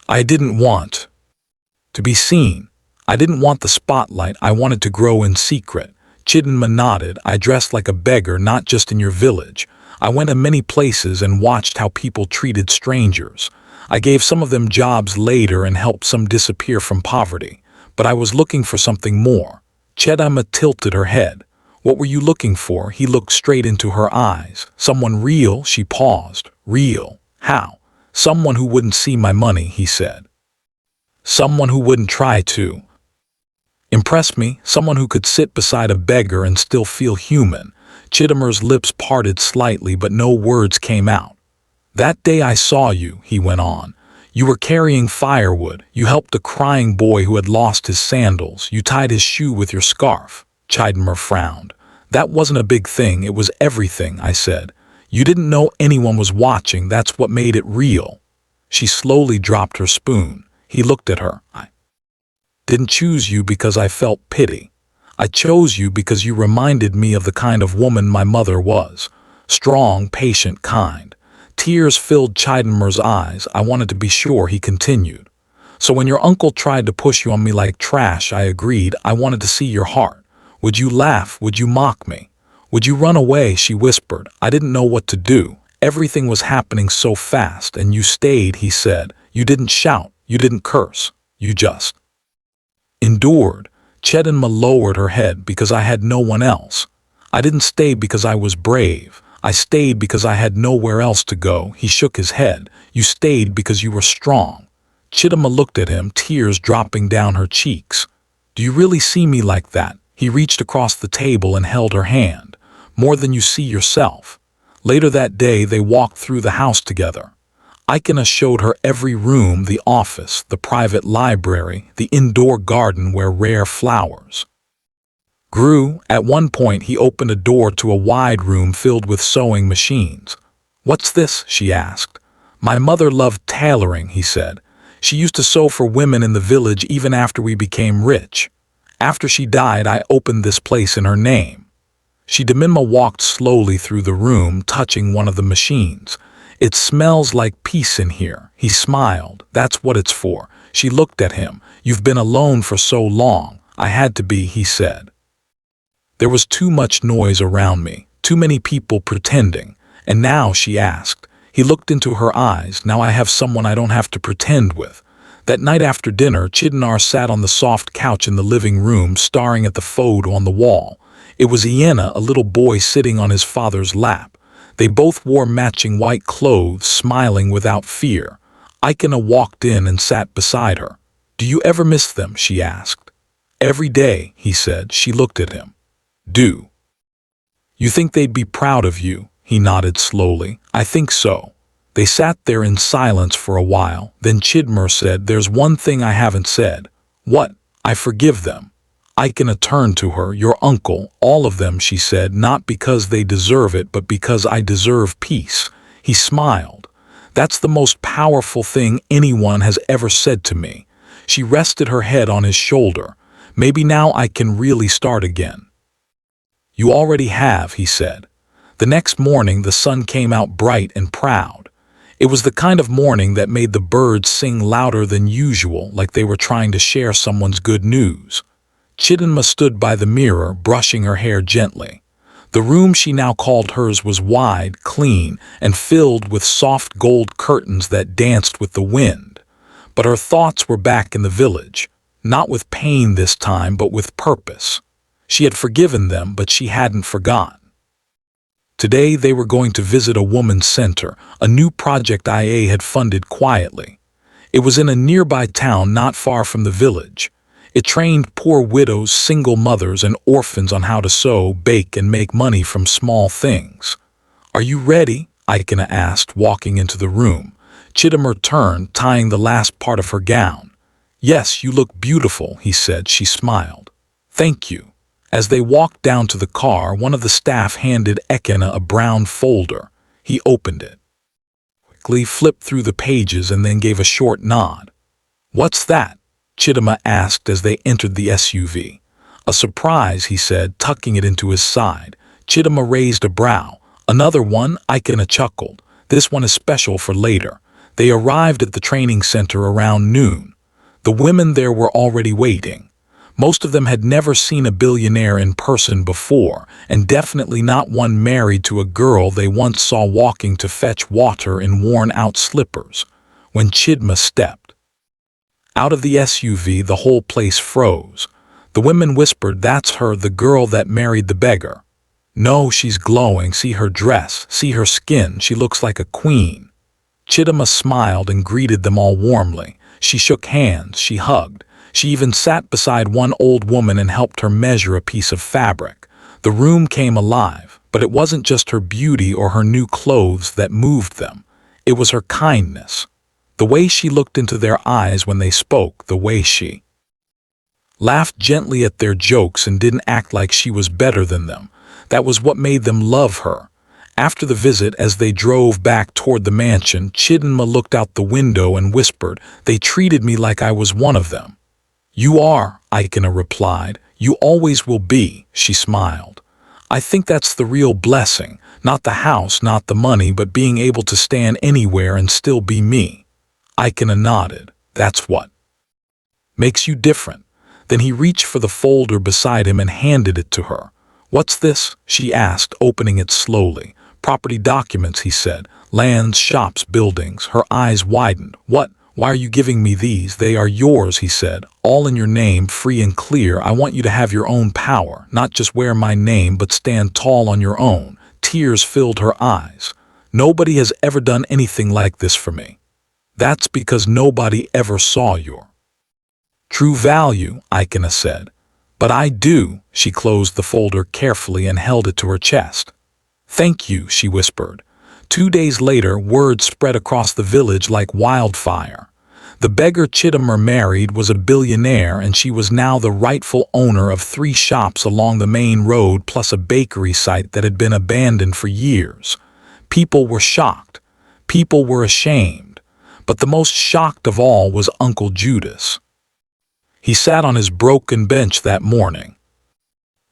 I didn't want to be seen. I didn't want the spotlight. I wanted to grow in secret. Chidinma nodded. I dressed like a beggar, not just in your village. I went to many places and watched how people treated strangers. I gave some of them jobs later and helped some disappear from poverty. But I was looking for something more. Chidinma tilted her head. What were you looking for? He looked straight into her eyes. Someone real? She paused. Real? How? Someone who wouldn't see my money, he said. Someone who wouldn't try to impress me. Someone who could sit beside a beggar and still feel human. Chittimer's lips parted slightly, but no words came out. That day I saw you, he went on. You were carrying firewood. You helped a crying boy who had lost his sandals. You tied his shoe with your scarf. Chidinma frowned. That wasn't a big thing, it was everything, I said. You didn't know anyone was watching, that's what made it real. She slowly dropped her spoon. He looked at her. I didn't choose you because I felt pity. I chose you because you reminded me of the kind of woman my mother was. Strong, patient, kind. Tears filled Chidinma's eyes. I wanted to be sure, he continued. So when your uncle tried to push you on me like trash, I agreed. I wanted to see your heart. Would you laugh? Would you mock me? Would you run away? She whispered. I didn't know what to do. Everything was happening so fast, and you stayed, he said. You didn't shout. You didn't curse. You just endured. Chidinma lowered her head. Because I had no one else. I didn't stay because I was brave. I stayed because I had nowhere else to go. He shook his head. You stayed because you were strong. Chidinma looked at him, tears dropping down her cheeks. Do you really see me like that? He reached across the table and held her hand. More than you see yourself. Later that day, they walked through the house together. Aikina showed her every room, the office, the private library, the indoor garden where rare flowers grew. At one point, he opened a door to a wide room filled with sewing machines. What's this? She asked. My mother loved tailoring, he said. She used to sew for women in the village even after we became rich. After she died, I opened this place in her name. Chidinma walked slowly through the room, touching one of the machines. It smells like peace in here. He smiled. That's what it's for. She looked at him. You've been alone for so long. I had to be, he said. There was too much noise around me, too many people pretending. And now, she asked. He looked into her eyes. Now I have someone I don't have to pretend with. That night after dinner, Chidinma sat on the soft couch in the living room, staring at the photo on the wall. It was Iena, a little boy sitting on his father's lap. They both wore matching white clothes, smiling without fear. Aikina walked in and sat beside her. Do you ever miss them? She asked. Every day, he said. She looked at him. Do you think they'd be proud of you? He nodded slowly. I think so. They sat there in silence for a while. Then Chidinma said, there's one thing I haven't said. What? I forgive them. Aikina turned to her. Your uncle, all of them, she said, not because they deserve it, but because I deserve peace. He smiled. That's the most powerful thing anyone has ever said to me. She rested her head on his shoulder. Maybe now I can really start again. You already have, he said. The next morning, the sun came out bright and proud. It was the kind of morning that made the birds sing louder than usual, like they were trying to share someone's good news. Chidinma stood by the mirror, brushing her hair gently. The room she now called hers was wide, clean, and filled with soft gold curtains that danced with the wind. But her thoughts were back in the village, not with pain this time, but with purpose. She had forgiven them, but she hadn't forgotten. Today they were going to visit a woman's center, a new project IA had funded quietly. It was in a nearby town not far from the village. It trained poor widows, single mothers, and orphans on how to sew, bake, and make money from small things. "Are you ready?" Ikena asked, walking into the room. Chidinma turned, tying the last part of her gown. "Yes, you look beautiful," he said. She smiled. "Thank you." As they walked down to the car, one of the staff handed Ikena a brown folder. He opened it, quickly flipped through the pages, and then gave a short nod. "What's that?" Chidinma asked as they entered the SUV. "A surprise," he said, tucking it into his side. Chidinma raised a brow. "Another one?" Ikena chuckled. "This one is special for later." They arrived at the training center around noon. The women there were already waiting. Most of them had never seen a billionaire in person before, and definitely not one married to a girl they once saw walking to fetch water in worn-out slippers. When Chidinma stepped out of the SUV, the whole place froze. The women whispered, "That's her, the girl that married the beggar." "No, she's glowing. See her dress, see her skin. She looks like a queen." Chidinma smiled and greeted them all warmly. She shook hands, she hugged. She even sat beside one old woman and helped her measure a piece of fabric. The room came alive, but it wasn't just her beauty or her new clothes that moved them. It was her kindness. The way she looked into their eyes when they spoke, the way she laughed gently at their jokes and didn't act like she was better than them. That was what made them love her. After the visit, as they drove back toward the mansion, Chidinma looked out the window and whispered, "They treated me like I was one of them." "You are," Ikena replied. "You always will be," she smiled. "I think that's the real blessing. Not the house, not the money, but being able to stand anywhere and still be me." Ikena nodded. "That's what makes you different." Then he reached for the folder beside him and handed it to her. "What's this?" she asked, opening it slowly. "Property documents," he said. "Lands, shops, buildings." Her eyes widened. "What? Why are you giving me these?" "They are yours," he said. "All in your name, free and clear. I want you to have your own power, not just wear my name, but stand tall on your own." Tears filled her eyes. "Nobody has ever done anything like this for me." "That's because nobody ever saw your true value," Ikena said. "But I do." She closed the folder carefully and held it to her chest. "Thank you," she whispered. 2 days later, word spread across the village like wildfire. The beggar Chidinma married was a billionaire, and she was now the rightful owner of 3 shops along the main road plus a bakery site that had been abandoned for years. People were shocked. People were ashamed. But the most shocked of all was Uncle Judas. He sat on his broken bench that morning,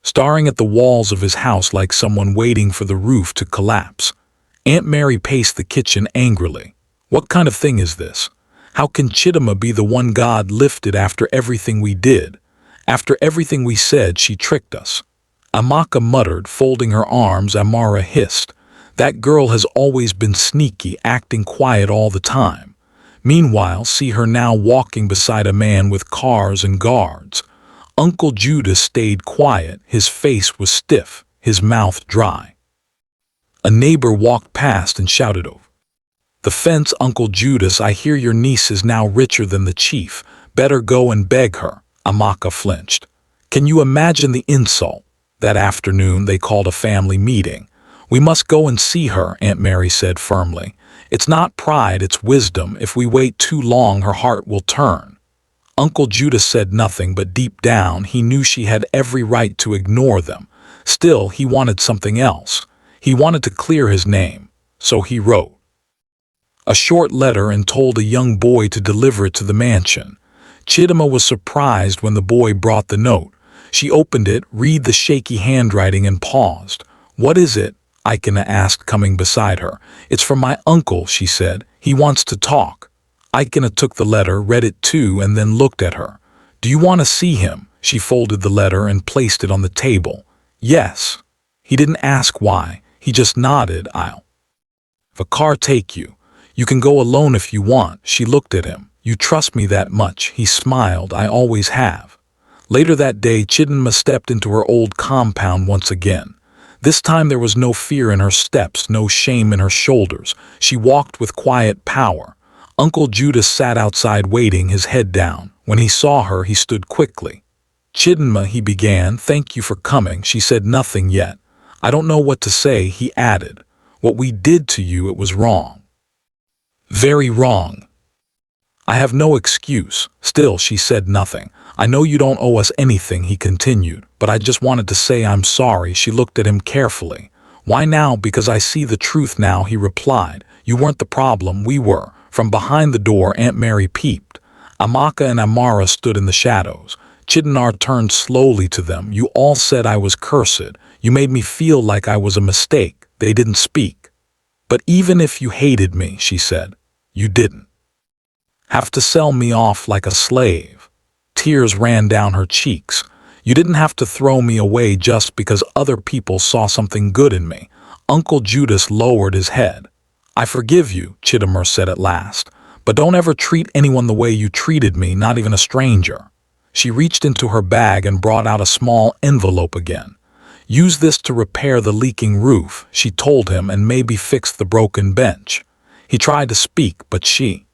staring at the walls of his house like someone waiting for the roof to collapse. Aunt Mary paced the kitchen angrily. "What kind of thing is this? How can Chidinma be the one God lifted after everything we did? After everything we said, she tricked us." Amaka muttered, folding her arms. Amara hissed, "That girl has always been sneaky, acting quiet all the time." Meanwhile, see her now walking beside a man with cars and guards. Uncle Judas stayed quiet. His face was stiff, his mouth dry. A neighbor walked past and shouted over the fence, "Uncle Judas, I hear your niece is now richer than the chief. Better go and beg her." Amaka flinched. Can you imagine the insult? That afternoon they called a family meeting. "We must go and see her," Aunt Mary said firmly. "It's not pride, it's wisdom. If we wait too long, her heart will turn." Uncle Judas said nothing, but deep down he knew she had every right to ignore them. Still, he wanted something else. He wanted to clear his name, so he wrote a short letter and told a young boy to deliver it to the mansion. Chidinma was surprised when the boy brought the note. She opened it, read the shaky handwriting, and paused. "What is it?" Ikena asked, coming beside her. It's from my uncle, she said. He wants to talk. Ikena took the letter, read it too, and then looked at her. Do you want to see him? She folded the letter and placed it on the table. Yes. He didn't ask why. He just nodded. I'll have a car take you. You can go alone if you want. She looked at him. You trust me that much? He smiled. I always have. Later that day, Chidinma stepped into her old compound once again. This time there was no fear in her steps, no shame in her shoulders. She walked with quiet power. Uncle Judas sat outside waiting, his head down. When he saw her, he stood quickly. Chidinma, he began. Thank you for coming. She said nothing yet. I don't know what to say, he added. What we did to you, it was wrong. Very wrong. I have no excuse. Still, she said nothing. I know you don't owe us anything, he continued, but I just wanted to say I'm sorry. She looked at him carefully. Why now? Because I see the truth now, he replied. You weren't the problem, we were. From behind the door, Aunt Mary peeped. Amaka and Amara stood in the shadows. Chidinar turned slowly to them. You all said I was cursed. You made me feel like I was a mistake. They didn't speak. But even if you hated me, she said, you didn't have to sell me off like a slave. Tears ran down her cheeks. You didn't have to throw me away just because other people saw something good in me. Uncle Judas lowered his head. I forgive you, Chidamar said at last, but don't ever treat anyone the way you treated me, not even a stranger. She reached into her bag and brought out a small envelope again. Use this to repair the leaking roof, she told him, and maybe fix the broken bench. He tried to speak, but she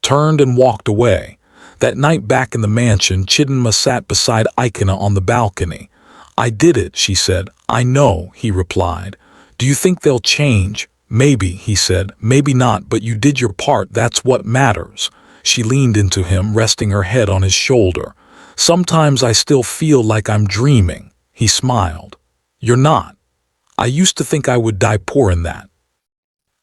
turned and walked away. That night back in the mansion, Chidinma sat beside Ikena on the balcony. I did it, she said. I know, he replied. Do you think they'll change? Maybe, he said. Maybe not, but you did your part. That's what matters. She leaned into him, resting her head on his shoulder. Sometimes I still feel like I'm dreaming. He smiled. You're not. I used to think I would die poor in that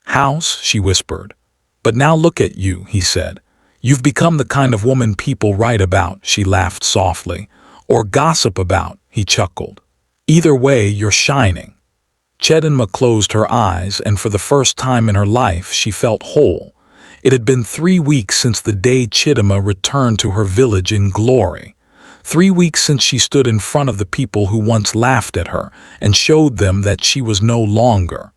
house, she whispered. But now look at you, he said. You've become the kind of woman people write about, she laughed softly. Or gossip about, he chuckled. Either way, you're shining. Chidinma closed her eyes, and for the first time in her life, she felt whole. It had been 3 weeks since the day Chidinma returned to her village in glory. 3 weeks since she stood in front of the people who once laughed at her and showed them that she was no longer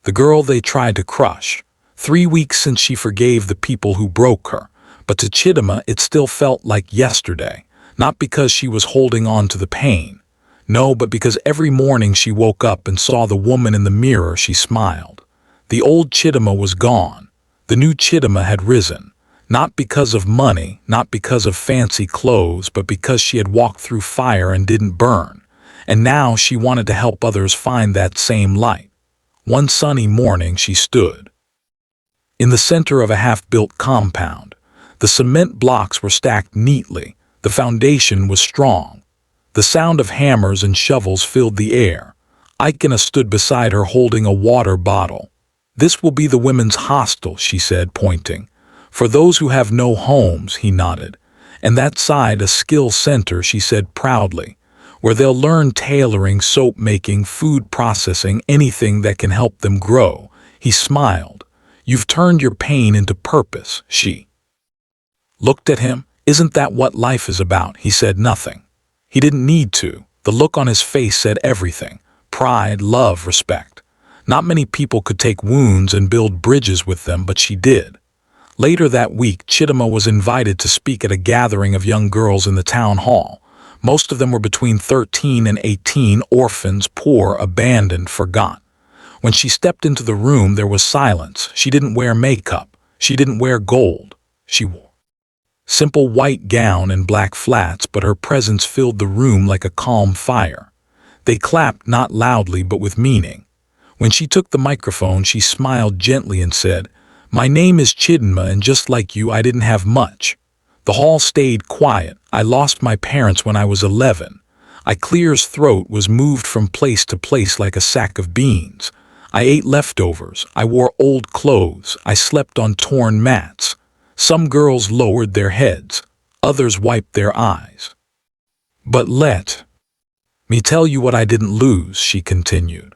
the girl they tried to crush. 3 weeks since she forgave the people who broke her. But to Chidinma, it still felt like yesterday. Not because she was holding on to the pain. No, but because every morning she woke up and saw the woman in the mirror, she smiled. The old Chidinma was gone. The new Chidinma had risen. Not because of money, not because of fancy clothes, but because she had walked through fire and didn't burn. And now she wanted to help others find that same light. One sunny morning she stood in the center of a half-built compound. The cement blocks were stacked neatly. The foundation was strong. The sound of hammers and shovels filled the air. Ikena stood beside her holding a water bottle. This will be the women's hostel, she said, pointing. For those who have no homes, he nodded. And that side a skill center, she said proudly, where they'll learn tailoring, soap making, food processing, anything that can help them grow. He smiled. You've turned your pain into purpose, she looked at him. Isn't that what life is about? He said nothing. He didn't need to. The look on his face said everything. Pride, love, respect. Not many people could take wounds and build bridges with them, but she did. Later that week, Chidinma was invited to speak at a gathering of young girls in the town hall. Most of them were between 13 and 18, orphans, poor, abandoned, forgotten. When she stepped into the room, there was silence. She didn't wear makeup. She didn't wear gold. She wore simple white gown and black flats, but her presence filled the room like a calm fire. They clapped, not loudly, but with meaning. When she took the microphone, she smiled gently and said, My name is Chidinma, and just like you, I didn't have much. The hall stayed quiet. I lost my parents when I was 11. Iclear's throat was moved from place to place like a sack of beans. I ate leftovers. I wore old clothes. I slept on torn mats. Some girls lowered their heads. Others wiped their eyes. But let me tell you what I didn't lose, she continued.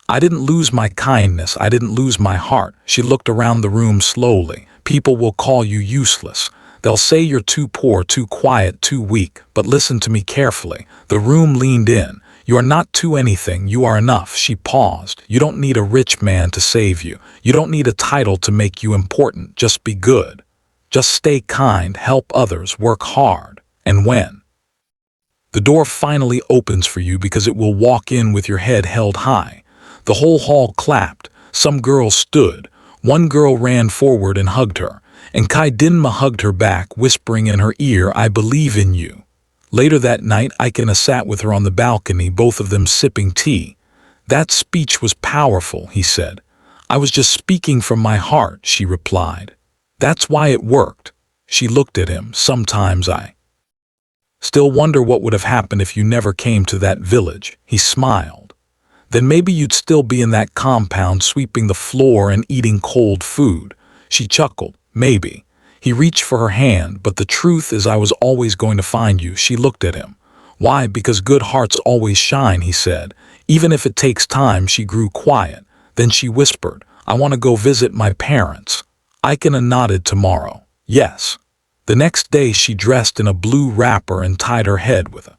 I didn't lose my kindness, I didn't lose my heart. She looked around the room slowly. People will call you useless. They'll say you're too poor, too quiet, too weak. But listen to me carefully. The room leaned in. You are not too anything, you are enough. She paused. You don't need a rich man to save you. You don't need a title to make you important. Just be good. Just stay kind, help others, work hard. And when the door finally opens for you, because it will walk in with your head held high. The whole hall clapped. Some girls stood. One girl ran forward and hugged her, and Kai Dinma hugged her back, whispering in her ear, I believe in you. Later that night, Aikana sat with her on the balcony, both of them sipping tea. That speech was powerful, he said. I was just speaking from my heart, she replied. That's why it worked. She looked at him. Sometimes I still wonder what would have happened if you never came to that village. He smiled. Then maybe you'd still be in that compound, sweeping the floor and eating cold food. She chuckled. Maybe. He reached for her hand. But the truth is, I was always going to find you. She looked at him. Why? Because good hearts always shine, he said. Even if it takes time. She grew quiet. Then she whispered, I want to go visit my parents. Aikana nodded. Tomorrow. Yes. The next day she dressed in a blue wrapper and tied her head with a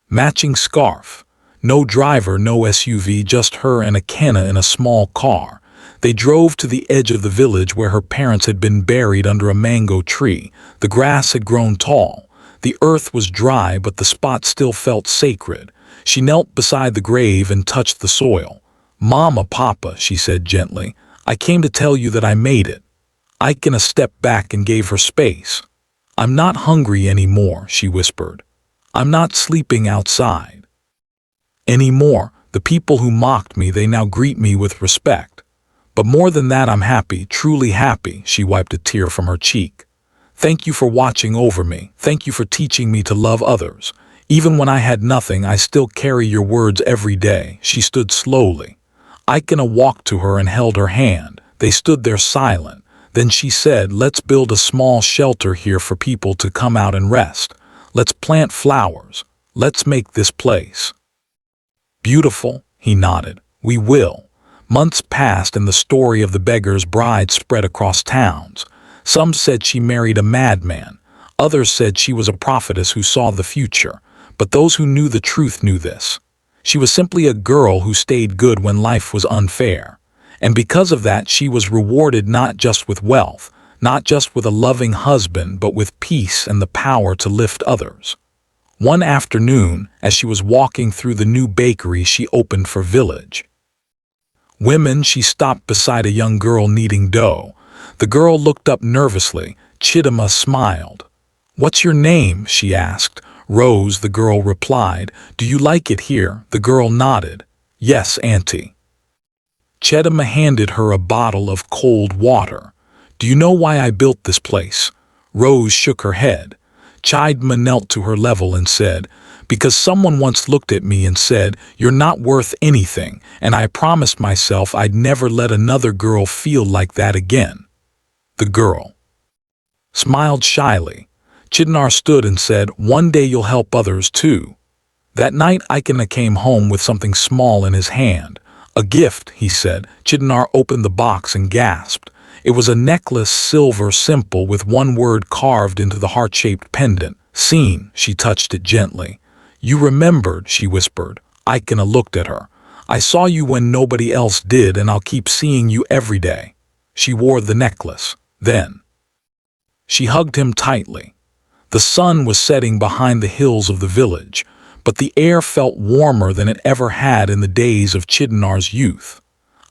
matching scarf. No driver, no SUV, just her and Aikana in a small car. They drove to the edge of the village where her parents had been buried under a mango tree. The grass had grown tall. The earth was dry, but the spot still felt sacred. She knelt beside the grave and touched the soil. Mama, Papa, she said gently, I came to tell you that I made it. Aikana stepped back and gave her space. I'm not hungry anymore, she whispered. I'm not sleeping outside anymore. The people who mocked me, they now greet me with respect. But more than that, I'm happy, truly happy. She wiped a tear from her cheek. Thank you for watching over me. Thank you for teaching me to love others. Even when I had nothing, I still carry your words every day. She stood slowly. Aikana walked to her and held her hand. They stood there silent. Then she said, let's build a small shelter here for people to come out and rest. Let's plant flowers. Let's make this place beautiful. He nodded. We will. Months passed and the story of the beggar's bride spread across towns. Some said she married a madman. Others said she was a prophetess who saw the future. But those who knew the truth knew this. She was simply a girl who stayed good when life was unfair. And because of that, she was rewarded not just with wealth, not just with a loving husband, but with peace and the power to lift others. One afternoon, as she was walking through the new bakery she opened for village women, she stopped beside a young girl kneading dough. The girl looked up nervously. Chidima smiled. What's your name? She asked. Rose, the girl replied. Do you like it here? The girl nodded. Yes, Auntie. Chidima handed her a bottle of cold water. Do you know why I built this place? Rose shook her head. Chidima knelt to her level and said, because someone once looked at me and said, you're not worth anything, and I promised myself I'd never let another girl feel like that again. The girl smiled shyly. Chidnar stood and said, one day you'll help others too. That night Aikana came home with something small in his hand. A gift, he said. Chidnar opened the box and gasped. It was a necklace, silver, simple, with one word carved into the heart-shaped pendant. Seen. She touched it gently. You remembered, she whispered. Aikana looked at her. I saw you when nobody else did, and I'll keep seeing you every day. She wore the necklace. Then she hugged him tightly. The sun was setting behind the hills of the village, but the air felt warmer than it ever had in the days of Chidnar's youth.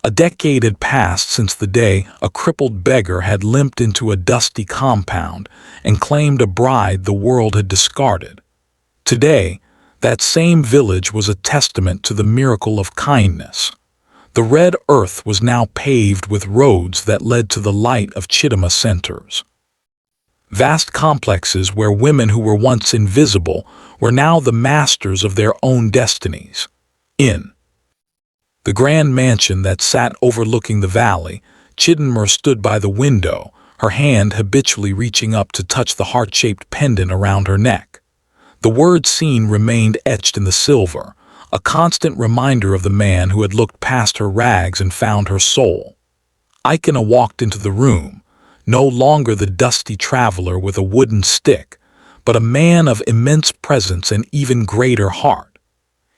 A decade had passed since the day a crippled beggar had limped into a dusty compound and claimed a bride the world had discarded. Today, that same village was a testament to the miracle of kindness. The red earth was now paved with roads that led to the light of Chidima centers. Vast complexes where women who were once invisible were now the masters of their own destinies. In the grand mansion that sat overlooking the valley, Chidinmer stood by the window, her hand habitually reaching up to touch the heart-shaped pendant around her neck. The word seen remained etched in the silver. a constant reminder of the man who had looked past her rags and found her soul. Ikena walked into the room, no longer the dusty traveler with a wooden stick, but a man of immense presence and even greater heart.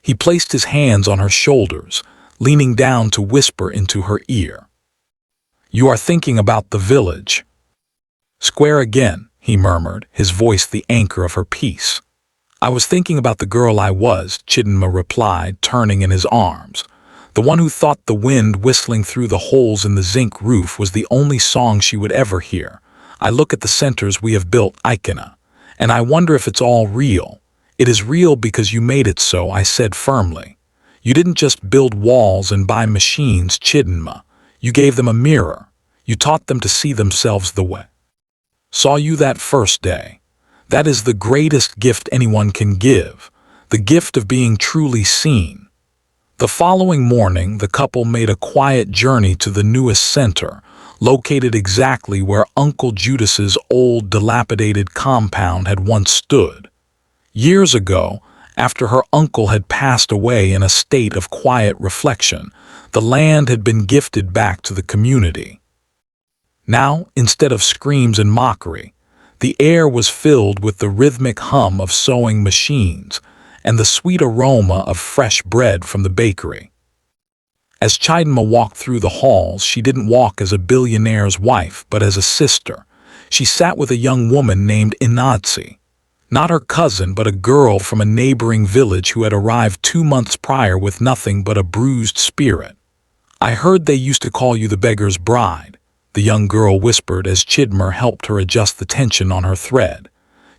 He placed his hands on her shoulders, leaning down to whisper into her ear. "You are thinking about the village." "Square again," he murmured, his voice the anchor of her peace. "I was thinking about the girl I was," Chidinma replied, turning in his arms. "The one who thought the wind whistling through the holes in the zinc roof was the only song she would ever hear. I look at the centers we have built, Ikena, and I wonder if it's all real." "It is real because you made it so," I said firmly. "You didn't just build walls and buy machines, Chidinma. You gave them a mirror. You taught them to see themselves the way. Saw you that first day. That is the greatest gift anyone can give, the gift of being truly seen." The following morning, the couple made a quiet journey to the newest center, located exactly where Uncle Judas's old dilapidated compound had once stood. Years ago, after her uncle had passed away in a state of quiet reflection, the land had been gifted back to the community. Now, instead of screams and mockery, the air was filled with the rhythmic hum of sewing machines and the sweet aroma of fresh bread from the bakery. As Chidinma walked through the halls, she didn't walk as a billionaire's wife, but as a sister. She sat with a young woman named Inadsi. Not her cousin, but a girl from a neighboring village who had arrived 2 months prior with nothing but a bruised spirit. "I heard they used to call you the beggar's bride," the young girl whispered as Chidinma helped her adjust the tension on her thread.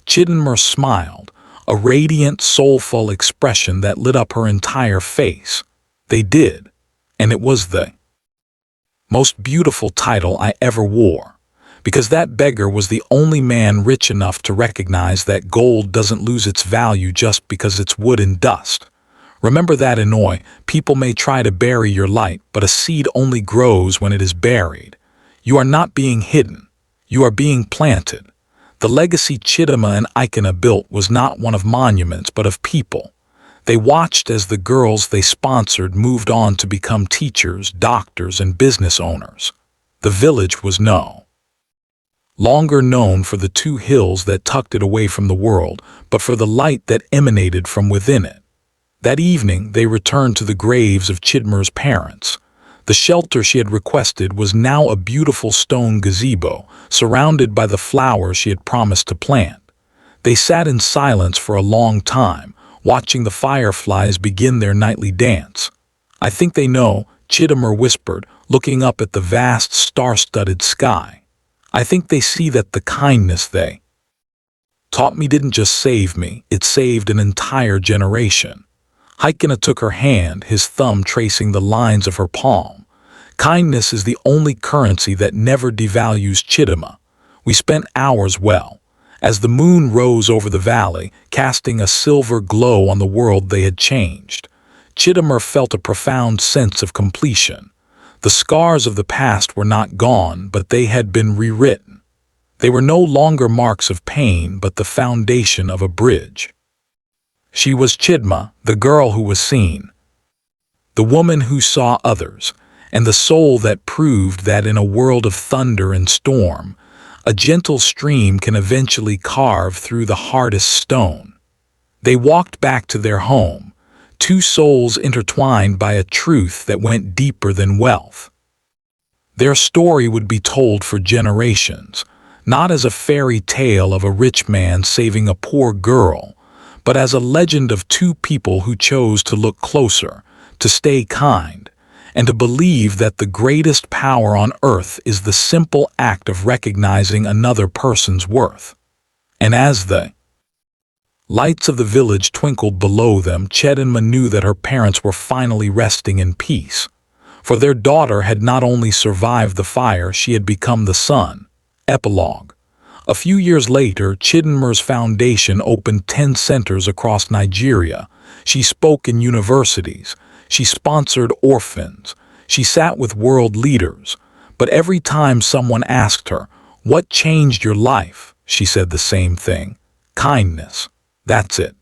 Chidinma smiled, a radiant, soulful expression that lit up her entire face. "They did, and it was the most beautiful title I ever wore. Because that beggar was the only man rich enough to recognize that gold doesn't lose its value just because it's wood and dust. Remember that, Inoi. People may try to bury your light, but a seed only grows when it is buried. You are not being hidden. You are being planted." The legacy Chidinma and Ikena built was not one of monuments, but of people. They watched as the girls they sponsored moved on to become teachers, doctors, and business owners. The village was no longer known for the 2 hills that tucked it away from the world, but for the light that emanated from within it. That evening, they returned to the graves of Chidinma's parents. The shelter she had requested was now a beautiful stone gazebo, surrounded by the flowers she had promised to plant. They sat in silence for a long time, watching the fireflies begin their nightly dance. "I think they know," Chidinma whispered, looking up at the vast star-studded sky. "I think they see that the kindness they taught me didn't just save me, it saved an entire generation." Ikena took her hand, his thumb tracing the lines of her palm. "Kindness is the only currency that never devalues, Chidinma." We spent hours as the moon rose over the valley, casting a silver glow on the world they had changed. Chidinma felt a profound sense of completion. The scars of the past were not gone, but they had been rewritten. They were no longer marks of pain, but the foundation of a bridge. She was Chidinma, the girl who was seen, the woman who saw others, and the soul that proved that in a world of thunder and storm, a gentle stream can eventually carve through the hardest stone. They walked back to their home, 2 souls intertwined by a truth that went deeper than wealth. Their story would be told for generations, not as a fairy tale of a rich man saving a poor girl, but as a legend of 2 people who chose to look closer, to stay kind, and to believe that the greatest power on earth is the simple act of recognizing another person's worth. And as the lights of the village twinkled below them, Chidinma knew that her parents were finally resting in peace. For their daughter had not only survived the fire, she had become the sun. Epilogue. A few years later, Chidinma's foundation opened 10 centers across Nigeria. She spoke in universities. She sponsored orphans. She sat with world leaders. But every time someone asked her, "What changed your life?" she said the same thing: kindness. That's it.